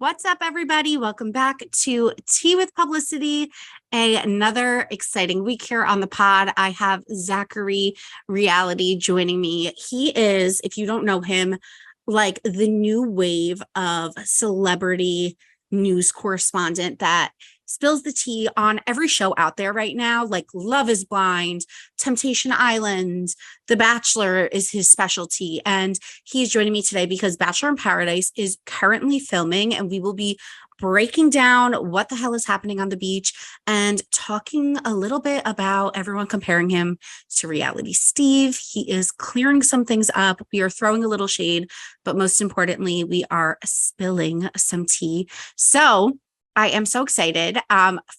What's up, everybody? Welcome back to Tea with Publicity. Another exciting week here on the pod. I have Zachary Reality joining me. He is, if you don't know him, like the new wave of celebrity news correspondent that spills the tea on every show out there right now, like Love is Blind, Temptation Island, The Bachelor is his specialty. And he's joining me today because Bachelor in Paradise is currently filming, and we will be breaking down what the hell is happening on the beach and talking a little bit about everyone comparing him to Reality Steve. He is clearing some things up. We are throwing a little shade, but most importantly, we are spilling some tea. So I am so excited.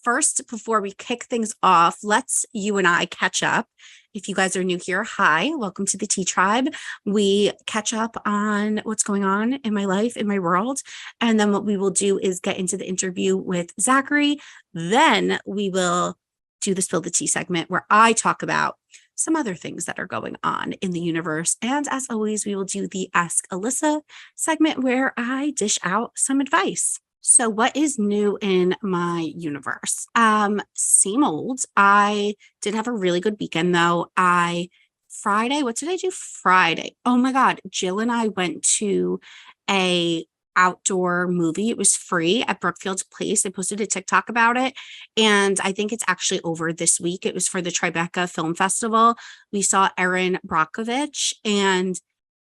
First, before we kick things off, let's you and I catch up. If you guys are new here, hi, welcome to the Tea Tribe. We catch up on what's going on in my life, in my world. And then what we will do is get into the interview with Zachary. Then we will do the Spill the Tea segment where I talk about some other things that are going on in the universe. And as always, we will do the Ask Alyssa segment where I dish out some advice. So what is new in my universe? Same old. I did have a really good weekend though. Friday, what did I do Friday? Oh my God, Jill and I went to a outdoor movie. It was free at Brookfield's Place. I posted a TikTok about it, and I think it's actually over this week. It was for the Tribeca Film Festival. We saw Erin Brockovich, and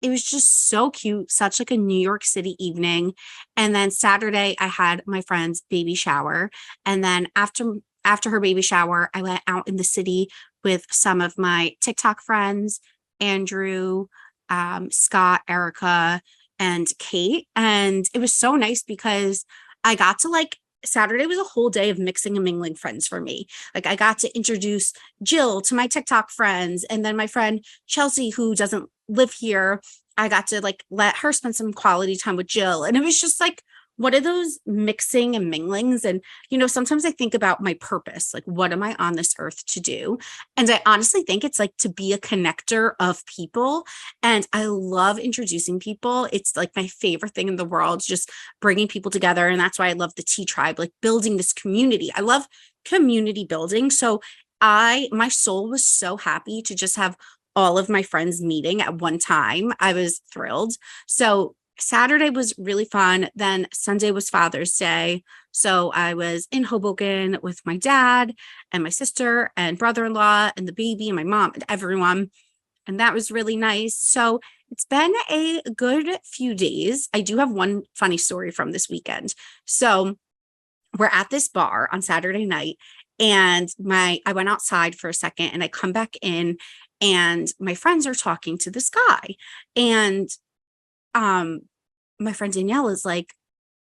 it was just so cute, such like a New York City evening. And then Saturday, I had my friend's baby shower. And then after her baby shower, I went out in the city with some of my TikTok friends, Andrew, Scott, Erica, and Kate. And it was so nice because I got to Saturday was a whole day of mixing and mingling friends for me. Like I got to introduce Jill to my TikTok friends, and then my friend Chelsea, who doesn't live here, I got to let her spend some quality time with Jill. And it was just one of those mixing and minglings. And, sometimes I think about my purpose, what am I on this earth to do? And I honestly think it's to be a connector of people. And I love introducing people. It's my favorite thing in the world, just bringing people together. And that's why I love the Tea Tribe, building this community. I love community building. So my soul was so happy to just have all of my friends meeting at one time. I was thrilled. So Saturday was really fun. Then Sunday was Father's Day. So I was in Hoboken with my dad and my sister and brother-in-law and the baby and my mom and everyone. And that was really nice. So it's been a good few days. I do have one funny story from this weekend. So we're at this bar on Saturday night, and I went outside for a second and I come back in, and my friends are talking to this guy. And my friend Danielle is like,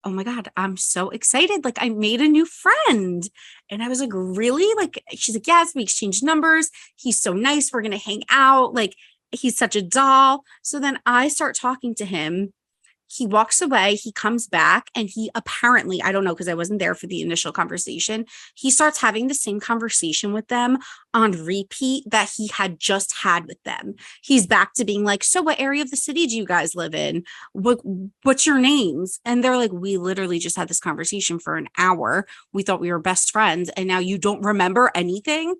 oh my God, I'm so excited. I made a new friend. And I was like, really? She's like, yes, we exchanged numbers. He's so nice. We're going to hang out. He's such a doll. So then I start talking to him. He walks away, he comes back, and he apparently, I don't know, because I wasn't there for the initial conversation, he starts having the same conversation with them on repeat that he had just had with them. He's back to being like, so what area of the city do you guys live in? What's your names? And they're like, we literally just had this conversation for an hour. We thought we were best friends, and now you don't remember anything?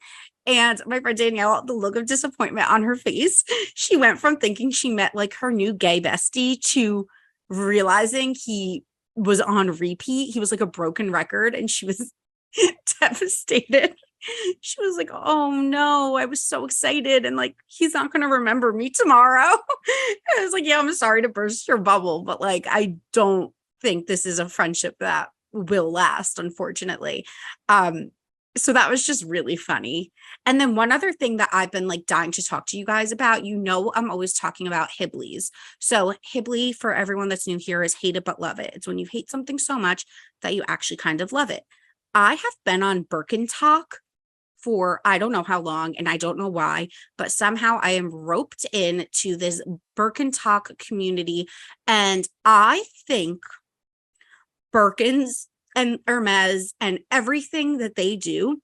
And my friend Danielle, the look of disappointment on her face, she went from thinking she met her new gay bestie to realizing he was on repeat. He was like a broken record, and she was devastated. She was like, oh no, I was so excited, and he's not going to remember me tomorrow. I was like, yeah, I'm sorry to burst your bubble, but I don't think this is a friendship that will last, unfortunately. So that was just really funny. And then one other thing that I've been dying to talk to you guys about, I'm always talking about Hibblies. So Hibbly, for everyone that's new here, is hate it but love it. It's when you hate something so much that you actually kind of love it. I have been on Birkin talk for I don't know how long, and I don't know why, but somehow I am roped in to this Birkin talk community. And I think Birkins and Hermès and everything that they do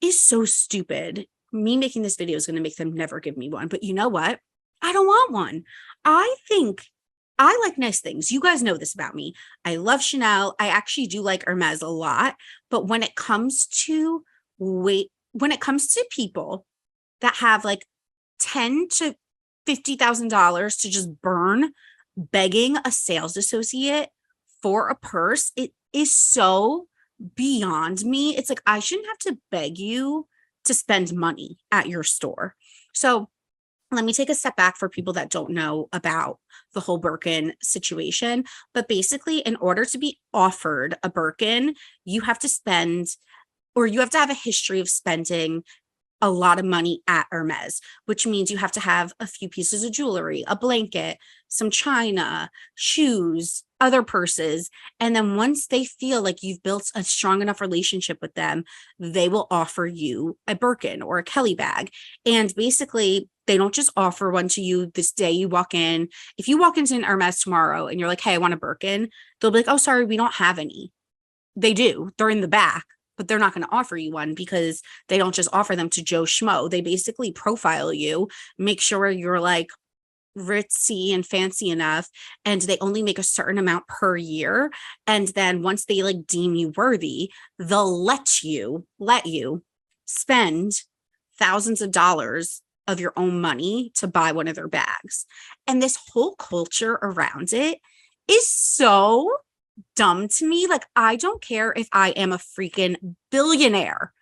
is so stupid. Me making this video is going to make them never give me one. But you know what? I don't want one. I think I like nice things. You guys know this about me. I love Chanel. I actually do like Hermès a lot. But when it comes to people that have like ten to $50,000 to just burn begging a sales associate for a purse, it is so beyond me. It's like I shouldn't have to beg you to spend money at your store. So let me take a step back for people that don't know about the whole Birkin situation. But basically, in order to be offered a Birkin, you have to spend, or you have to have a history of spending a lot of money at Hermes, which means you have to have a few pieces of jewelry, a blanket, some china, shoes, other purses. And then once they feel like you've built a strong enough relationship with them, they will offer you a Birkin or a Kelly bag. And basically, they don't just offer one to you this day you walk in. If you walk into an Hermes tomorrow and you're like, hey, I want a Birkin, they'll be like, oh, sorry, we don't have any. They do. They're in the back, but they're not going to offer you one because they don't just offer them to Joe Schmo. They basically profile you, make sure you're like ritzy and fancy enough, and they only make a certain amount per year. And then once they like deem you worthy, they'll let you spend thousands of dollars of your own money to buy one of their bags. And this whole culture around it is so dumb to me. Like, I don't care if I am a freaking billionaire.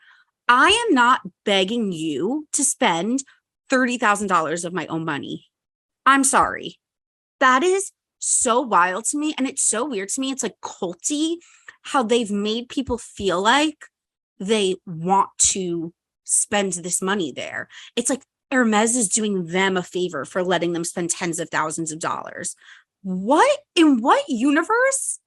I am not begging you to spend $30,000 of my own money. I'm sorry. That is so wild to me. And it's so weird to me. It's like culty how they've made people feel like they want to spend this money there. It's like Hermes is doing them a favor for letting them spend tens of thousands of dollars. What in what universe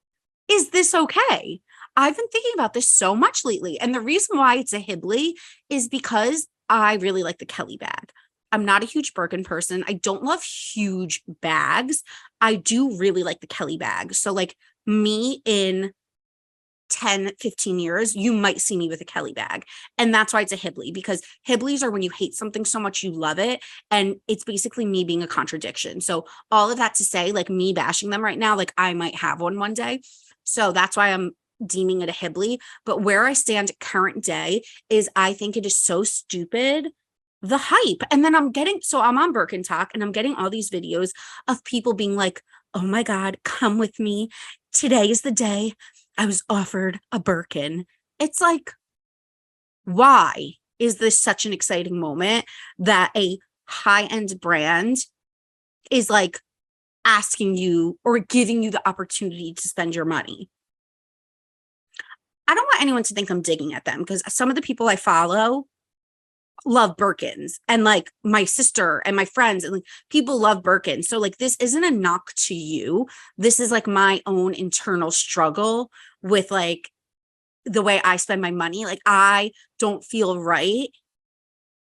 is this okay? I've been thinking about this so much lately. And the reason why it's a Hibley is because I really like the Kelly bag. I'm not a huge Birkin person. I don't love huge bags. I do really like the Kelly bag. So like me in 10, 15 years, you might see me with a Kelly bag. And that's why it's a Hibley, because Hibleys are when you hate something so much you love it. And it's basically me being a contradiction. So all of that to say, like me bashing them right now, like I might have one day. So that's why I'm deeming it a Hibley. But where I stand current day is I think it is so stupid, the hype. And then I'm on Birkin Talk and I'm getting all these videos of people being like, oh my God, come with me. Today is the day I was offered a Birkin. It's like, why is this such an exciting moment that a high-end brand is like asking you or giving you the opportunity to spend your money? I don't want anyone to think I'm digging at them because some of the people I follow love Birkins, and like my sister and my friends and like people love Birkins. So like this isn't a knock to you. This is like my own internal struggle with like the way I spend my money. Like I don't feel right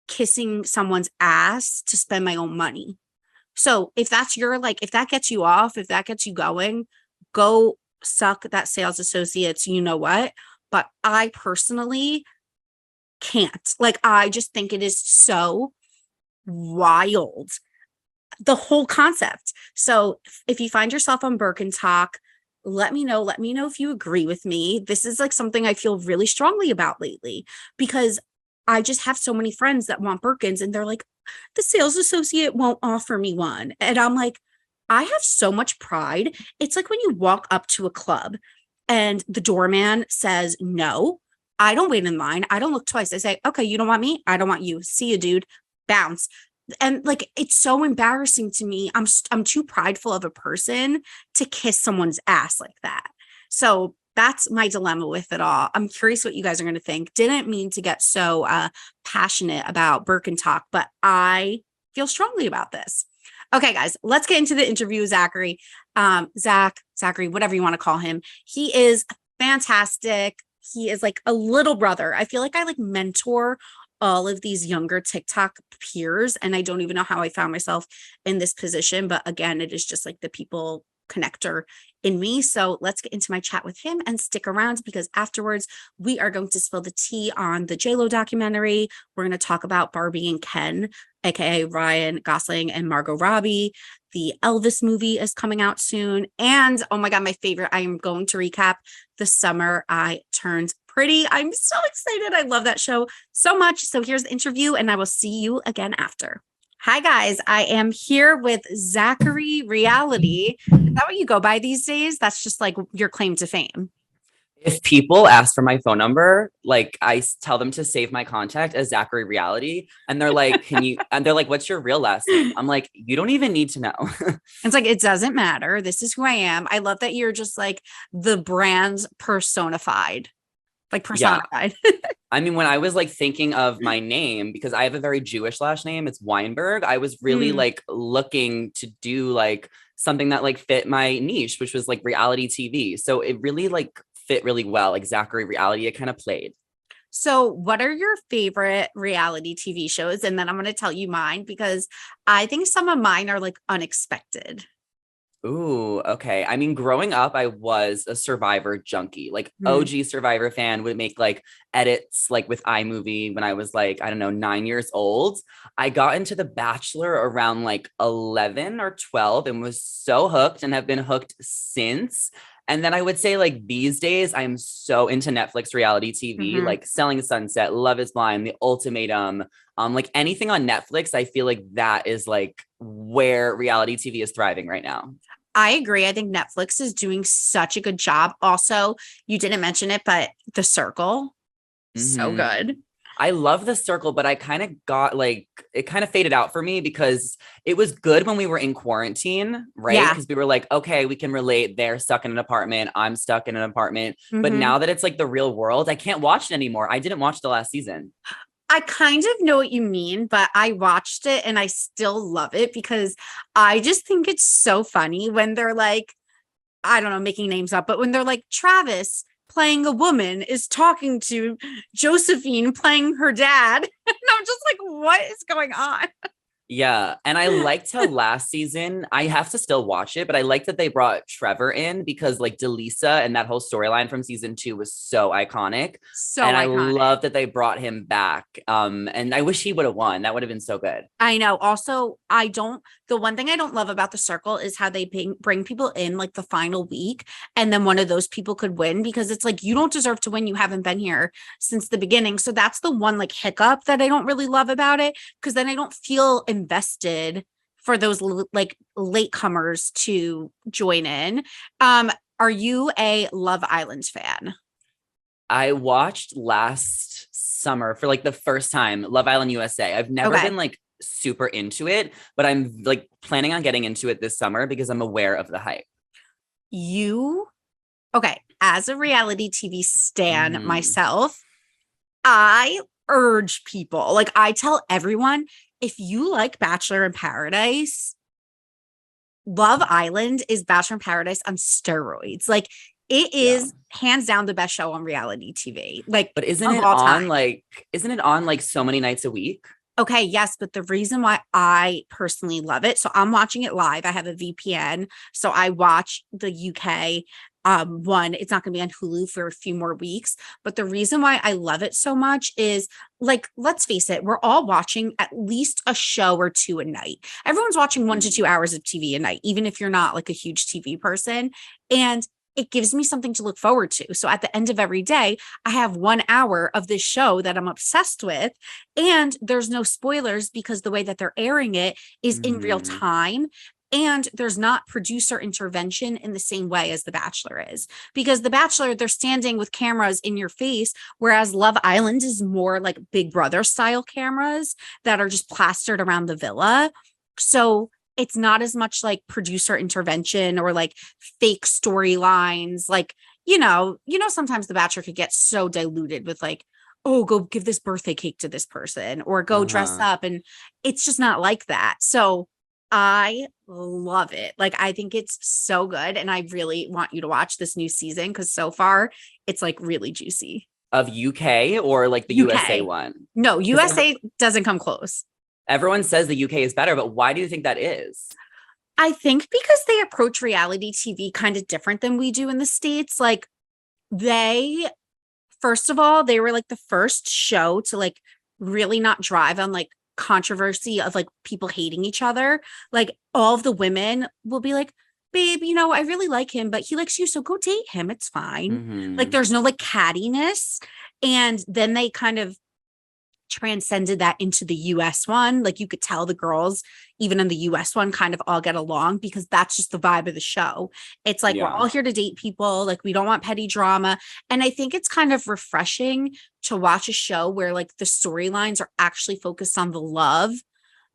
kissing someone's ass to spend my own money. So if that's your like, if that gets you off, if that gets you going, go suck that sales associate's, you know what? But I personally can't. Like, I just think it is so wild, the whole concept. So if you find yourself on Birkin Talk, let me know. Let me know if you agree with me. This is like something I feel really strongly about lately because I just have so many friends that want Birkins and they're like, the sales associate won't offer me one. And I'm like, I have so much pride. It's like when you walk up to a club and the doorman says no. I don't wait in line. I don't look twice. I say, okay, you don't want me? I don't want you. See you, dude. Bounce. And like, it's so embarrassing to me. I'm too prideful of a person to kiss someone's ass like that. So that's my dilemma with it all. I'm curious what you guys are going to think. Didn't mean to get so passionate about Birkin Talk, but I feel strongly about this. Okay, guys, let's get into the interview with Zachary. Zachary, whatever you want to call him. He is fantastic. He is like a little brother. I feel like I like mentor all of these younger TikTok peers, and I don't even know how I found myself in this position. But again, it is just like the people connector in me. So let's get into my chat with him and stick around because afterwards we are going to spill the tea on the JLo documentary. We're going to talk about Barbie and Ken, aka Ryan Gosling and Margot Robbie. The Elvis movie is coming out soon. And oh my God, my favorite, I am going to recap The Summer I Turned Pretty. I'm so excited. I love that show so much. So here's the interview and I will see you again after. Hi guys, I am here with Zachary Reality. Is that what you go by these days? That's just like your claim to fame. If people ask for my phone number, like tell them to save my contact as Zachary Reality. And they're like, and they're like, what's your real last name? I'm like, you don't even need to know. It's like, it doesn't matter. This is who I am. I love that you're just like the brand's personified. Like personified. Yeah. I mean, when I was like thinking of my name, because I have a very Jewish last name, it's Weinberg. I was really like looking to do like something that like fit my niche, which was like reality TV. So it really like fit really well. Like Zachary Reality, it kind of played. So what are your favorite reality TV shows? And then I'm going to tell you mine because I think some of mine are like unexpected. Ooh, okay. I mean, growing up, I was a Survivor junkie, like OG Survivor fan, would make like edits like with iMovie when I was like, I don't know, 9 years old. I got into The Bachelor around like 11 or 12 and was so hooked and have been hooked since. And then I would say like these days, I'm so into Netflix reality TV, like Selling Sunset, Love is Blind, The Ultimatum, like anything on Netflix. I feel like that is like where reality TV is thriving right now. I agree. I think Netflix is doing such a good job. Also, you didn't mention it, but The Circle, so good. I love The Circle, but I kind of got like, it kind of faded out for me because it was good when we were in quarantine, right? Because we were like, okay, we can relate. They're stuck in an apartment. I'm stuck in an apartment. But now that it's like the real world, I can't watch it anymore. I didn't watch the last season. I kind of know what you mean, but I watched it and I still love it because I just think it's so funny when they're like, I don't know, making names up, but when they're like, Travis playing a woman is talking to Josephine playing her dad. And I'm just like, what is going on? Yeah. And I liked how last season, I have to still watch it, but I liked that they brought Trevor in because like Delisa and that whole storyline from season 2 was so iconic. And I love that they brought him back. And I wish he would have won. That would have been so good. I know. Also, the one thing I don't love about The Circle is how they bring people in like the final week and then one of those people could win because it's like, you don't deserve to win. You haven't been here since the beginning. So that's the one like hiccup that I don't really love about it because then I don't feel invested for those like latecomers to join in. Are you a Love Island fan? I watched last summer for like the first time Love Island USA. I've never been like super into it, but I'm like planning on getting into it this summer because I'm aware of the hype. As a reality TV stan myself, I urge people, like I tell everyone, if you like Bachelor in Paradise, Love Island is Bachelor in Paradise on steroids. Like it is hands down the best show on reality TV. Like, but isn't it on like so many nights a week? Okay, yes, but the reason why I personally love it, so I'm watching it live. I have a VPN, so I watch the UK one. It's not going to be on Hulu for a few more weeks, but the reason why I love it so much is like, let's face it, we're all watching at least a show or two a night. Everyone's watching 1 to 2 hours of TV a night, even if you're not like a huge TV person. And it gives me something to look forward to. So at the end of every day, I have 1 hour of this show that I'm obsessed with. And there's no spoilers because the way that they're airing it is in real time. And there's not producer intervention in the same way as The Bachelor is. Because The Bachelor, they're standing with cameras in your face, whereas Love Island is more like Big Brother style cameras that are just plastered around the villa. So it's not as much like producer intervention or like fake storylines. Like, sometimes The Bachelor could get so diluted with like, oh, go give this birthday cake to this person or go dress up. And it's just not like that. So I love it. Like, I think it's so good. And I really want you to watch this new season because so far it's like really juicy. Of UK or like the USA one? No, USA doesn't come close. Everyone says the UK is better, but why do you think that is? I think because they approach reality TV kind of different than we do in the States. Like they, first of all, they were like the first show to like really not drive on like controversy of like people hating each other. Like all of the women will be like, babe, I really like him, but he likes you, so go date him. It's fine. Like Mhm. there's no like cattiness. And then they kind of transcended that into the US one. Like you could tell the girls, even in the US one, kind of all get along because that's just the vibe of the show. It's like we're Yeah. all here to date people, like we don't want petty drama. And I think it's kind of refreshing to watch a show where like the storylines are actually focused on the love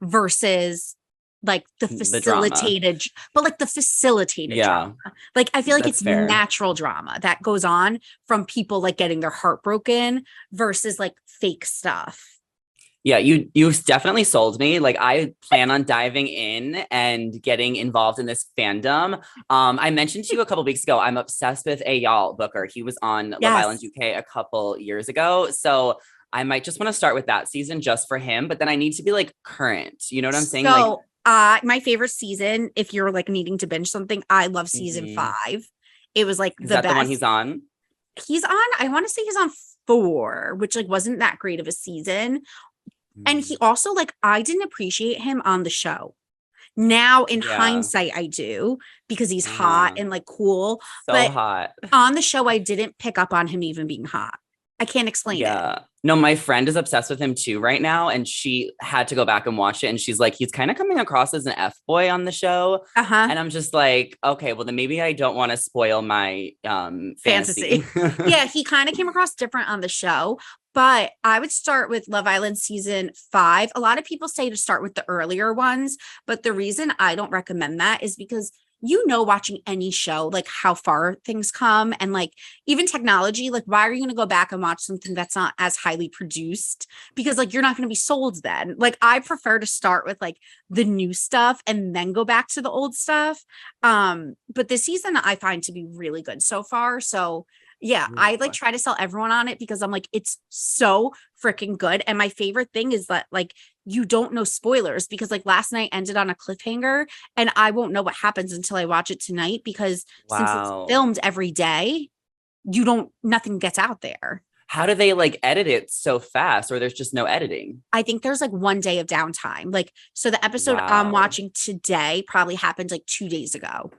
versus like the The drama. facilitated, but like the facilitated drama. Yeah, Like I feel like that's it's fair. natural drama that goes on from people like getting their heart broken versus like fake stuff. Yeah, you definitely sold me. Like I plan on diving in and getting involved in this fandom. I mentioned to you a couple weeks ago, I'm obsessed with Ayal Booker. He was on Love Island Yes. UK a couple years ago. So I might just want to start with that season just for him, but then I need to be like current. You know what I'm saying? Like, So, my favorite season, if you're like needing to binge something, I love season mhm. 5. It was like Is the that the one best. he's on? He's on, I want to say he's on 4, which like wasn't that great of a season. And he Mm. also like I didn't appreciate him on the show. Now in Yeah. hindsight, I do because he's hot Uh-huh. and like cool. So But hot. on the show, I didn't pick up on him even being hot. I can't explain it. Yeah. No, my friend is obsessed with him too right now. And she had to go back and watch it. And she's like, he's kind of coming across as an F boy on the show. Uh-huh. And I'm just like, okay, well, then maybe I don't want to spoil my fantasy. Fantasy. Yeah, he kind of came across different on the show, but I would start with Love Island season 5. A lot of people say to start with the earlier ones, but the reason I don't recommend that is because watching any show, like how far things come and like even technology, like why are you going to go back and watch something that's not as highly produced? Because like you're not going to be sold then. Like I prefer to start with like the new stuff and then go back to the old stuff. But this season I find to be really good so far. So yeah, I like try to sell everyone on it because I'm like, it's so freaking good. And my favorite thing is that like you don't know spoilers because like last night ended on a cliffhanger and I won't know what happens until I watch it tonight because since it's Wow. filmed every day, nothing gets out there. How do they like edit it so fast or there's just no editing? I think there's like one day of downtime. Like, so the episode I'm Wow. watching today probably happened like 2 days ago.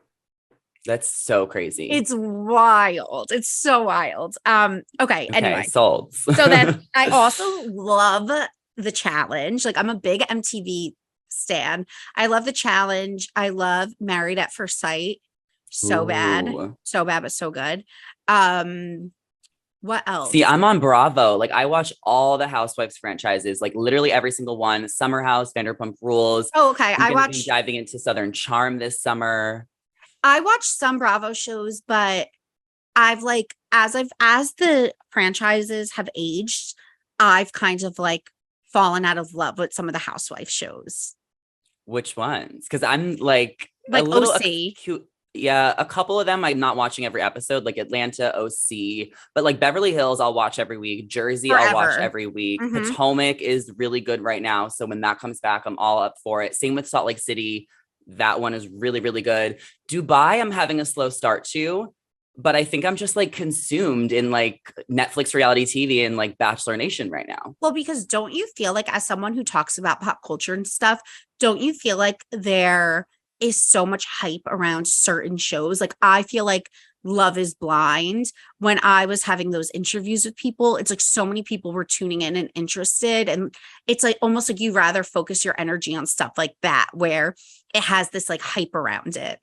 That's so crazy. It's wild. It's so wild. Okay, Okay, anyway. sold. So then I also love the challenge. Like I'm a big MTV stan. I love the challenge. I love Married at First Sight. So bad. Ooh. So bad, but so good. Um, what See, else? I'm on Bravo. Like I watch all the Housewives franchises, like literally every single one. Summer House, Vanderpump Rules. Oh, okay. I'm gonna be diving into Southern Charm this summer. I watch some Bravo shows, but I've like as the franchises have aged, I've kind of like fallen out of love with some of the housewife shows. Which ones? Because I'm like a Like little OC cute. Yeah, a couple of them I'm not watching every episode, like Atlanta, OC, but like Beverly Hills, I'll watch every week. Jersey, I'll watch forever. every week. Hmm. Potomac is really good right now. So when that comes back, I'm all up for it. Same with Salt Lake City. That one is really, really good. Dubai, I'm having a slow start to, but I think I'm just like consumed in like Netflix reality TV and like Bachelor Nation right now. Well, because don't you feel like, as someone who talks about pop culture and stuff, don't you feel like there is so much hype around certain shows? Like, I feel like Love is Blind, when I was having those interviews with people, it's like so many people were tuning in and interested. And it's like almost like you rather focus your energy on stuff like that, where it has this like hype around it.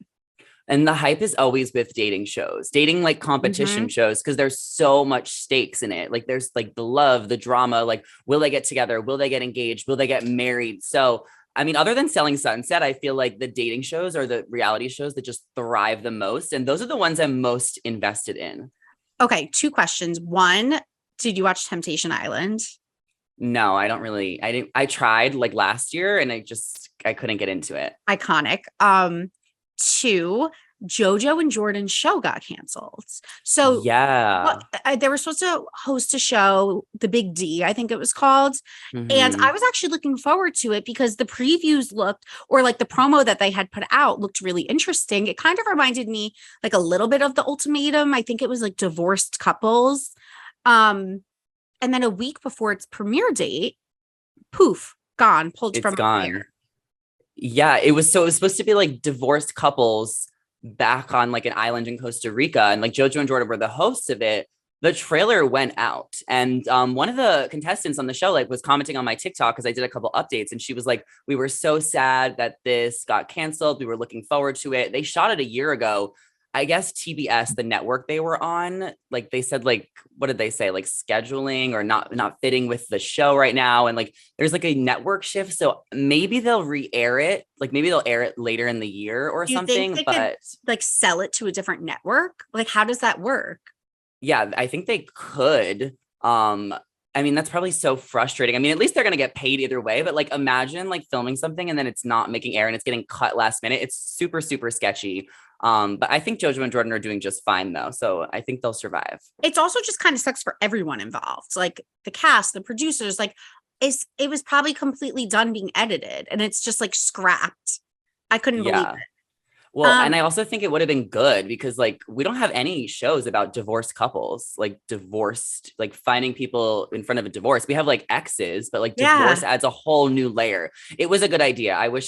And the hype is always with dating shows, dating like competition Hmm. shows, because there's so much stakes in it. Like there's like the love, the drama, like will they get together? Will they get engaged? Will they get married? So, I mean, other than Selling Sunset, I feel like the dating shows are the reality shows that just thrive the most. And those are the ones I'm most invested in. Okay, 2 questions. One, did you watch Temptation Island? No, I don't really, I tried like last year and I couldn't get into it. Iconic. Two, JoJo and Jordan's show got canceled. So what Yeah. they were supposed to host a show, The Big D, I think it was called. And I Hmm. was actually looking forward to it because the previews looked, or like the promo that they had put out looked really interesting. It kind of reminded me like a little bit of The Ultimatum. I think it was like divorced couples. Um, and then a week before its premiere date, poof, gone, pulled It's from a gone. premiere. Yeah, it was supposed to be like divorced couples back on like an island in Costa Rica, and like JoJo and Jordan were the hosts of it. The trailer went out, and one of the contestants on the show like was commenting on my TikTok because I did a couple updates, and she was like, "We were so sad that this got canceled. We were looking forward to it. They shot it a year ago." I guess TBS, the network they were on, like they said, like what did they say, like scheduling or not fitting with the show right now, and like there's like a network shift, so maybe they'll re-air it, like maybe they'll air it later in the year or Do you think something. they could But like sell it to a different network? Like, how does that work? yeah, I think they could. I mean, that's probably so frustrating. I mean, at least they're gonna get paid either way, but like imagine like filming something and then it's not making air and it's getting cut last minute. It's super, super sketchy. But I think JoJo and Jordan are doing just fine though. So I think they'll survive. It's also just kind of sucks for everyone involved, like the cast, the producers, like it was probably completely done being edited and it's just like scrapped. I couldn't believe Yeah. it. Well, and I also think it would have been good because like we don't have any shows about divorced couples, like divorced, like finding people in front of a divorce. We have like exes, but like Yeah, divorce adds a whole new layer. It was a good idea. I would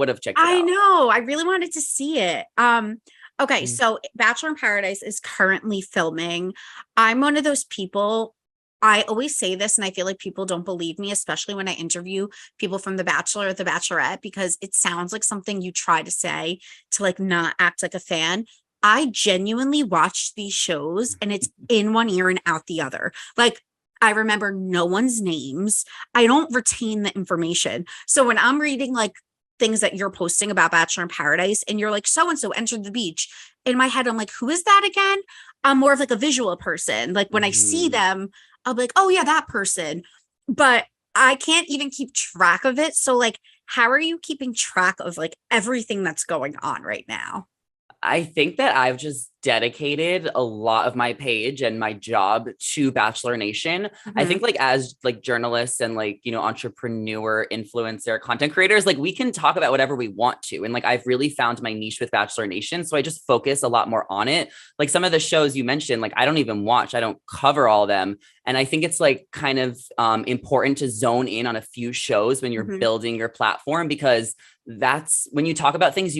have checked it I out. know. I really wanted to see it. Okay, Mm. so Bachelor in Paradise is currently filming. I'm one of those people. I always say this, and I feel like people don't believe me, especially when I interview people from The Bachelor or The Bachelorette, because it sounds like something you try to say to like not act like a fan. I genuinely watch these shows and it's in one ear and out the other. Like, I remember no one's names. I don't retain the information. So when I'm reading like things that you're posting about Bachelor in Paradise and you're like, so and so entered the beach. In my head, I'm like, who is that again? I'm more of like a visual person. Like when I see Mhm. them, I'll be like, oh yeah, that person. But I can't even keep track of it. So like, how are you keeping track of like everything that's going on right now? I think that I've just dedicated a lot of my page and my job to Bachelor Nation. I Mhm. think like as like journalists and like, entrepreneur, influencer, content creators, like we can talk about whatever we want to. And like I've really found my niche with Bachelor Nation. So I just focus a lot more on it. Like some of the shows you mentioned, like I don't even watch, I don't cover all of them. And I think it's like kind of important to zone in on a few shows when you're Mhm. building your platform because that's when you talk about things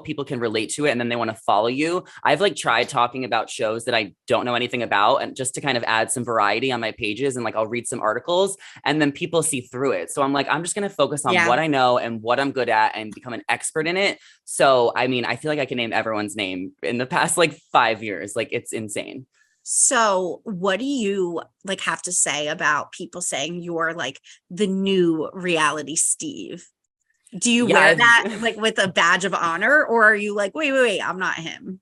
people can relate to it and then they want to follow you. I've like tried talking about shows that I don't know anything about and just to kind of add some variety on my pages and like I'll read some articles and then people see through it. So I'm like I'm just going to focus on Yeah. what I know and what I'm good at and become an expert in it. So I mean, I feel like I can name everyone's name in the past like 5 years. Like it's insane. So, what do you like have to say about people saying you're like the new reality Steve? Do you Yeah, wear that I've like with a badge of honor, or are you like, wait, wait, wait, I'm not him?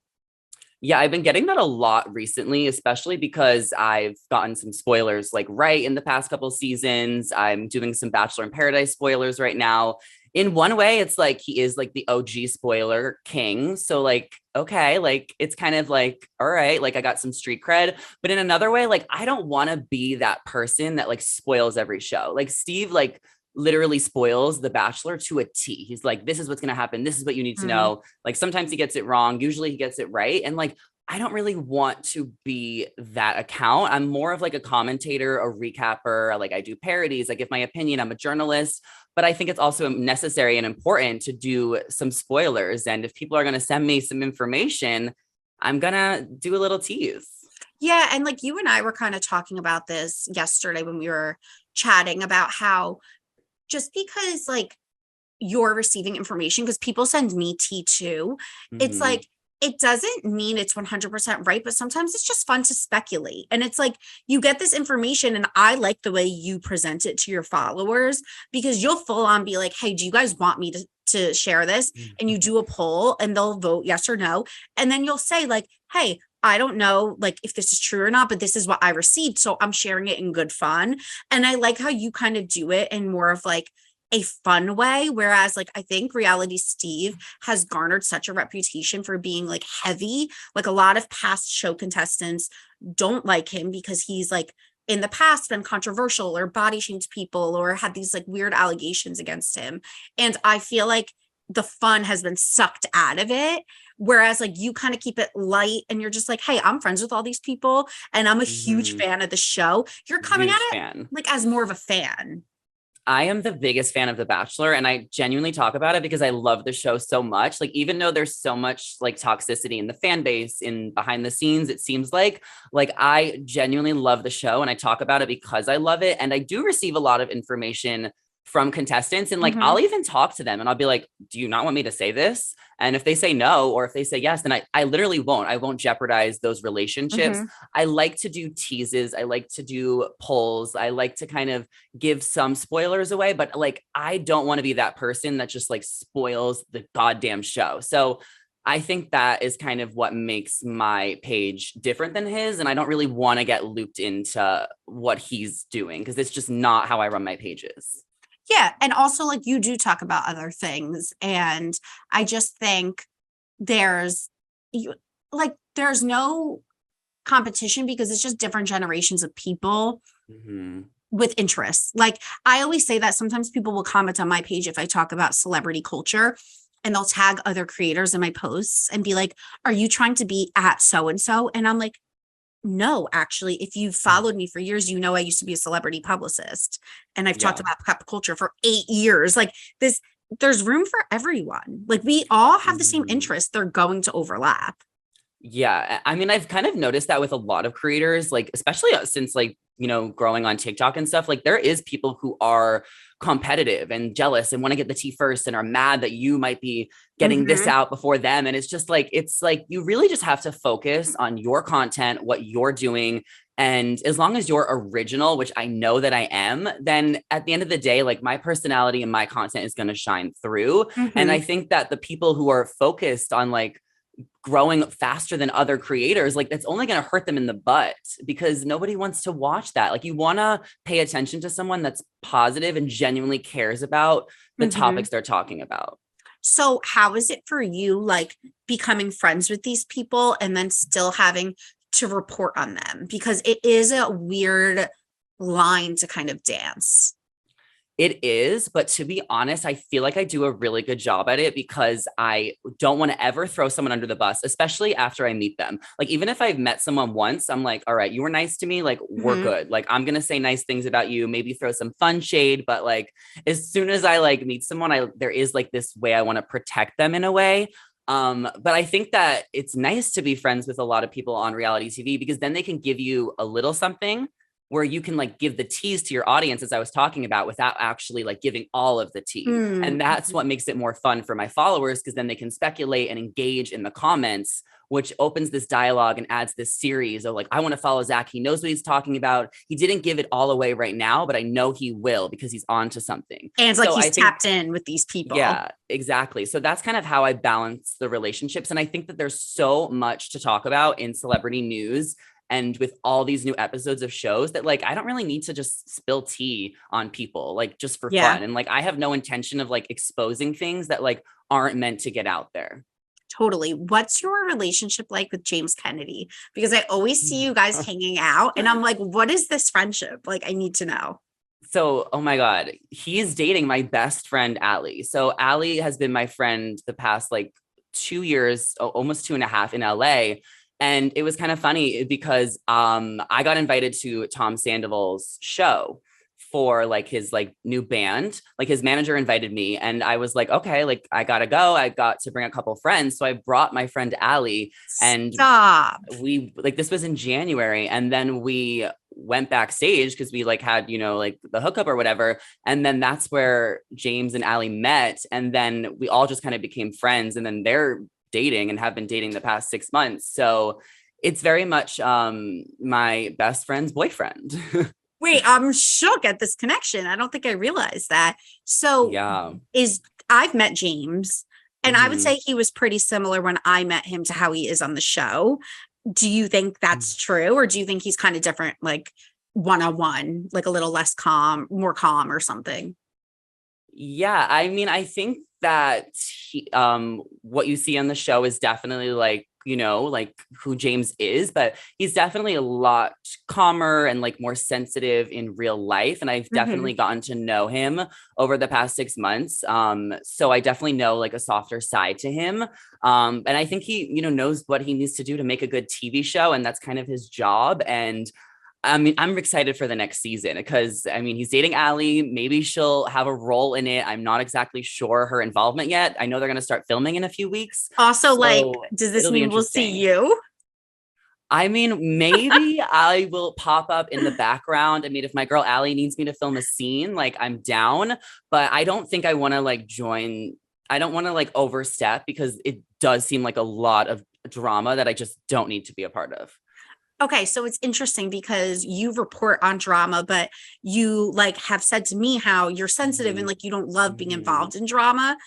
Yeah, I've been getting that a lot recently, especially because I've gotten some spoilers like right in the past couple seasons. I'm doing some Bachelor in Paradise spoilers right now. In one way, it's like he is like the OG spoiler king. So, like, okay, like it's kind of like, all right, like I got some street cred. But in another way, like, I don't want to be that person that like spoils every show. Like, Steve, like, literally spoils The Bachelor to a T. He's like, this is what's going to happen. This is what you need to Mhm. know. Like sometimes he gets it wrong. Usually he gets it right. And like, I don't really want to be that account. I'm more of like a commentator, a recapper. Like I do parodies. I give my opinion. I'm a journalist, but I think it's also necessary and important to do some spoilers. And if people are going to send me some information, I'm going to do a little tease. Yeah, and like you and I were kind of talking about this yesterday when we were chatting about how just because like you're receiving information, because people send me tea too, it's Mm-hmm. like it doesn't mean it's 100% right, but sometimes it's just fun to speculate. And it's like you get this information, and I like the way you present it to your followers because you'll full on be like, hey, do you guys want me to share this? And you do a poll and they'll vote yes or no. And then you'll say, like, hey, I don't know like if this is true or not, but this is what I received. So I'm sharing it in good fun. And I like how you kind of do it in more of like a fun way. Whereas like, I think Reality Steve has garnered such a reputation for being like heavy. Like a lot of past show contestants don't like him because he's like in the past been controversial or body shamed people or had these like weird allegations against him. And I feel like the fun has been sucked out of it. Whereas like you kind of keep it light and you're just like, hey, I'm friends with all these people and I'm a huge fan of the show. You're coming at Huge it fan. like as more of a fan. I am the biggest fan of The Bachelor, and I genuinely talk about it because I love the show so much. Like, even though there's so much like toxicity in the fan base, in behind the scenes, it seems like I genuinely love the show, and I talk about it because I love it. And I do receive a lot of information from contestants, and like I'll even talk to them, and I'll be like, "Do you not want me to say this?" And if they say no, or if they say yes, then I literally won't. I won't jeopardize those relationships. I like to do teases. I like to do polls. I like to kind of give some spoilers away, but like, I don't want to be that person that just like spoils the goddamn show. So I think that is kind of what makes my page different than his. And I don't really want to get looped into what he's doing because it's just not how I run my pages. Yeah. And also like you do talk about other things. And I just think there's there's no competition because it's just different generations of people with interests. Like I always say that sometimes people will comment on my page if I talk about celebrity culture and they'll tag other creators in my posts and be like, are you trying to be at so-and-so? And I'm like, no, actually, if you've followed me for years, you know I used to be a celebrity publicist and I've talked about pop culture for 8 years. Like this, there's room for everyone. Like we all have the same interests. They're going to overlap. Yeah. I mean, I've kind of noticed that with a lot of creators, like, especially since like, you know, growing on TikTok and stuff, like there is people who are competitive and jealous and want to get the tea first and are mad that you might be getting this out before them. And it's like, you really just have to focus on your content, what you're doing. And as long as you're original, which I know that I am, then at the end of the day, like my personality and my content is going to shine through. And I think that the people who are focused on like growing faster than other creators, like that's only going to hurt them in the butt because nobody wants to watch that. Like you want to pay attention to someone that's positive and genuinely cares about the topics they're talking about. So how is it for you, like becoming friends with these people and then still having to report on them? Because it is a weird line to kind of dance. It is, but to be honest, I feel like I do a really good job at it because I don't want to ever throw someone under the bus, especially after I meet them. Like, even if I've met someone once, I'm like, all right, you were nice to me. Like, we're good. Like, I'm going to say nice things about you, maybe throw some fun shade. But like, as soon as I like meet someone, there is like this way I want to protect them in a way. But I think that it's nice to be friends with a lot of people on reality TV because then they can give you a little something where you can like give the tease to your audience, as I was talking about, without actually like giving all of the tea. And that's what makes it more fun for my followers, because then they can speculate and engage in the comments, which opens this dialogue and adds this series of like, I want to follow Zach. He knows what he's talking about. He didn't give it all away right now, but I know he will because he's on to something. And it's like he's tapped in with these people. Yeah, exactly. So that's kind of how I balance the relationships. And I think that there's so much to talk about in celebrity news and with all these new episodes of shows that like, I don't really need to just spill tea on people, like just for fun. And like, I have no intention of like exposing things that like aren't meant to get out there. Totally. What's your relationship like with James Kennedy? Because I always see you guys hanging out and I'm like, what is this friendship? Like, I need to know. So, oh my God, he's dating my best friend, Allie. So Allie has been my friend the past like 2 years, almost 2.5 in LA. And it was kind of funny because I got invited to Tom Sandoval's show for like his like new band. Like his manager invited me and I was like, okay, like I gotta go. I got to bring a couple friends. So I brought my friend Allie and we like, this was in January. And then we went backstage because we like had, you know, like the hookup or whatever. And then that's where James and Allie met. And then we all just kind of became friends. And then they're dating and have been dating the past 6 months. So it's very much my best friend's boyfriend. Wait, I'm shook at this connection. I don't think I realized that. So yeah, I've met James and I would say he was pretty similar when I met him to how he is on the show. Do you think that's true? Or do you think he's kind of different, like one-on-one, like a little less calm, more calm or something? Yeah, I mean, I think that what you see on the show is definitely like, like who James is, but he's definitely a lot calmer and like more sensitive in real life. And I've Mhm. definitely gotten to know him over the past 6 months. So I definitely know like a softer side to him. And I think he, knows what he needs to do to make a good TV show, and that's kind of his job. And I mean, I'm excited for the next season because I mean, he's dating Allie. Maybe she'll have a role in it. I'm not exactly sure her involvement yet. I know they're going to start filming in a few weeks. Also, like, So does this it'll be mean we'll see interesting. you? I mean, maybe I will pop up in the background. I mean, if my girl Allie needs me to film a scene, like I'm down, but I don't think I want to like join. I don't want to like overstep because it does seem like a lot of drama that I just don't need to be a part of. Okay, so it's interesting because you report on drama, but you like have said to me how you're sensitive and Mhm. like you don't love being Mhm. involved in drama.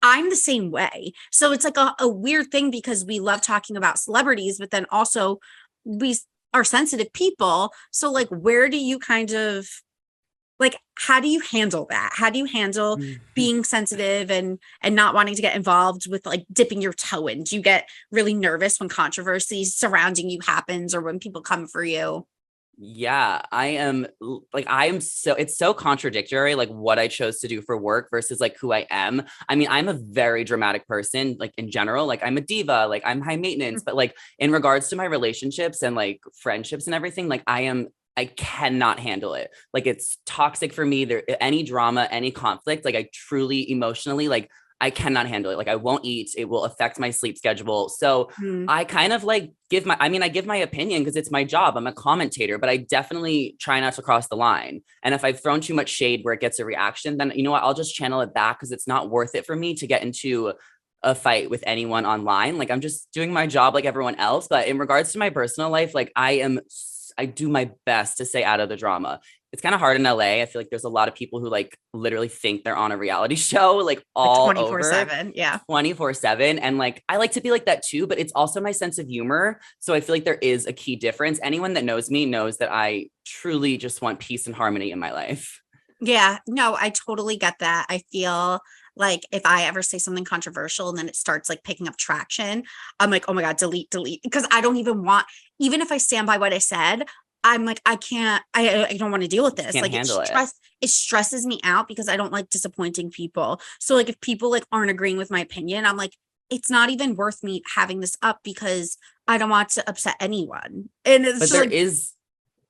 I'm the same way. So it's like a weird thing because we love talking about celebrities, but then also we are sensitive people. So like where do you kind of like how do you handle that? How do you handle Mhm. being sensitive and not wanting to get involved with like dipping your toe in? Do you get really nervous when controversy surrounding you happens or when people come for you? Yeah, I am so it's so contradictory, like what I chose to do for work versus like who I am. I mean, I'm a very dramatic person, like in general, like I'm a diva, like I'm high maintenance, but like in regards to my relationships and like friendships and everything, like I cannot handle it. Like it's toxic for me. There any drama, any conflict, like I truly emotionally like I cannot handle it. Like I won't eat. It will affect my sleep schedule. So Hmm. I kind of like I give my opinion because it's my job. I'm a commentator, but I definitely try not to cross the line. And if I've thrown too much shade where it gets a reaction, then you know what? I'll just channel it back because it's not worth it for me to get into a fight with anyone online. Like I'm just doing my job like everyone else. But in regards to my personal life, like I do my best to stay out of the drama. It's kind of hard in LA. I feel like there's a lot of people who like literally think they're on a reality show like Like all over 24/7. Yeah. 24/7. And like, I like to be like that too, but it's also my sense of humor. So I feel like there is a key difference. Anyone that knows me knows that I truly just want peace and harmony in my life. Yeah, no, I totally get that. I feel like if I ever say something controversial and then it starts like picking up traction, I'm like, oh my God, delete, delete. Because I don't even want, even if I stand by what I said, I'm like, I can't, I don't want to deal with Just this. can't Like handle it. it stresses me out because I don't like disappointing people. So like if people like aren't agreeing with my opinion, I'm like, it's not even worth me having this up because I don't want to upset anyone. And it's But just like,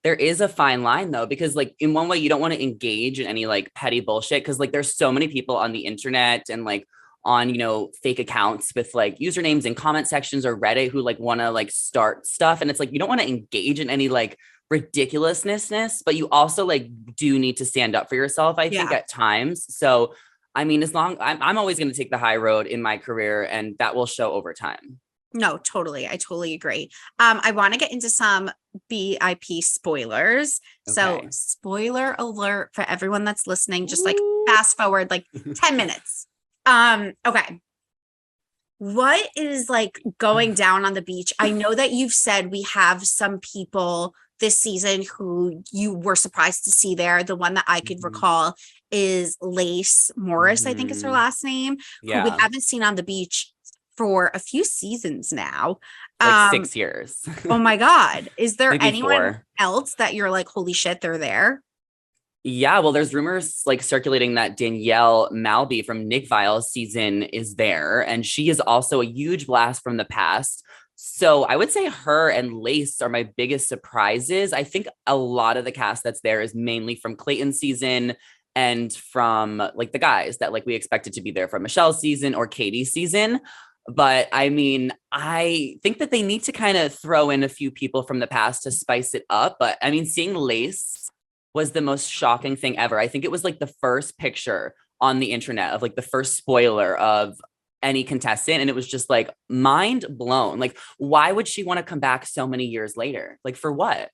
there is a fine line though, because like in one way you don't want to engage in any like petty bullshit because like there's so many people on the internet and like on fake accounts with like usernames and comment sections or Reddit who like want to like start stuff, and it's like you don't want to engage in any like ridiculousness, but you also like do need to stand up for yourself, I think, yeah. at times. So I mean, as long I'm always going to take the high road in my career, and that will show over time. No, totally. I totally agree. I want to get into some BIP spoilers. So, Okay. spoiler alert for everyone that's listening, just like Ooh. fast forward like 10 minutes. Okay. What is like going down on the beach? I know that you've said we have some people this season who you were surprised to see there. The one that I could Mhm. recall is Lace Morris, I think is her Mhm. last name, who we Yeah. haven't seen on the beach for a few seasons now. Like Um, 6 years. oh my God. Is there Maybe anyone 4. else that you're like, holy shit, they're there? Yeah, well, there's rumors like circulating that Danielle Malby from Nick Vile's season is there, and she is also a huge blast from the past. So I would say her and Lace are my biggest surprises. I think a lot of the cast that's there is mainly from Clayton's season and from like the guys that like we expected to be there from Michelle's season or Katie's season. But I mean, I think that they need to kind of throw in a few people from the past to spice it up. But I mean, seeing Lace was the most shocking thing ever. I think it was like the first picture on the internet of like the first spoiler of any contestant. And it was just like mind blown. Like, why would she want to come back so many years later? Like, for what?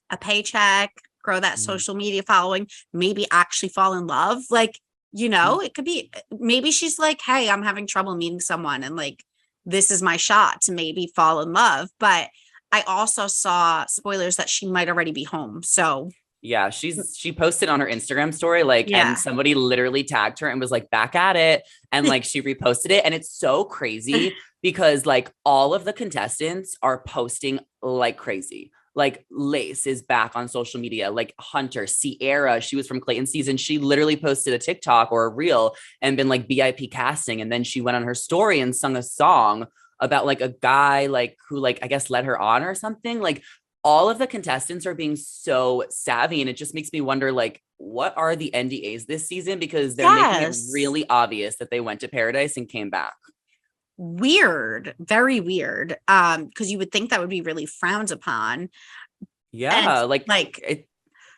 A paycheck, grow that Mhm. social media following, maybe actually fall in love. Like, it could be maybe she's like, hey, I'm having trouble meeting someone and like this is my shot to maybe fall in love. But I also saw spoilers that she might already be home. So Yeah, she posted on her Instagram story, like, and Yeah. somebody literally tagged her and was like, back at it. And like she reposted it. And it's so crazy because like all of the contestants are posting like crazy. Like Lace is back on social media, like Hunter, Sierra, she was from Clayton season. She literally posted a TikTok or a reel and been like VIP casting. And then she went on her story and sung a song about like a guy like who like I guess led her on or something. Like all of the contestants are being so savvy, and it just makes me wonder like what are the NDAs this season, because they're making it Yes. really obvious that they went to paradise and came back. Weird, very weird. Because you would think that would be really frowned upon. And Yeah, like like,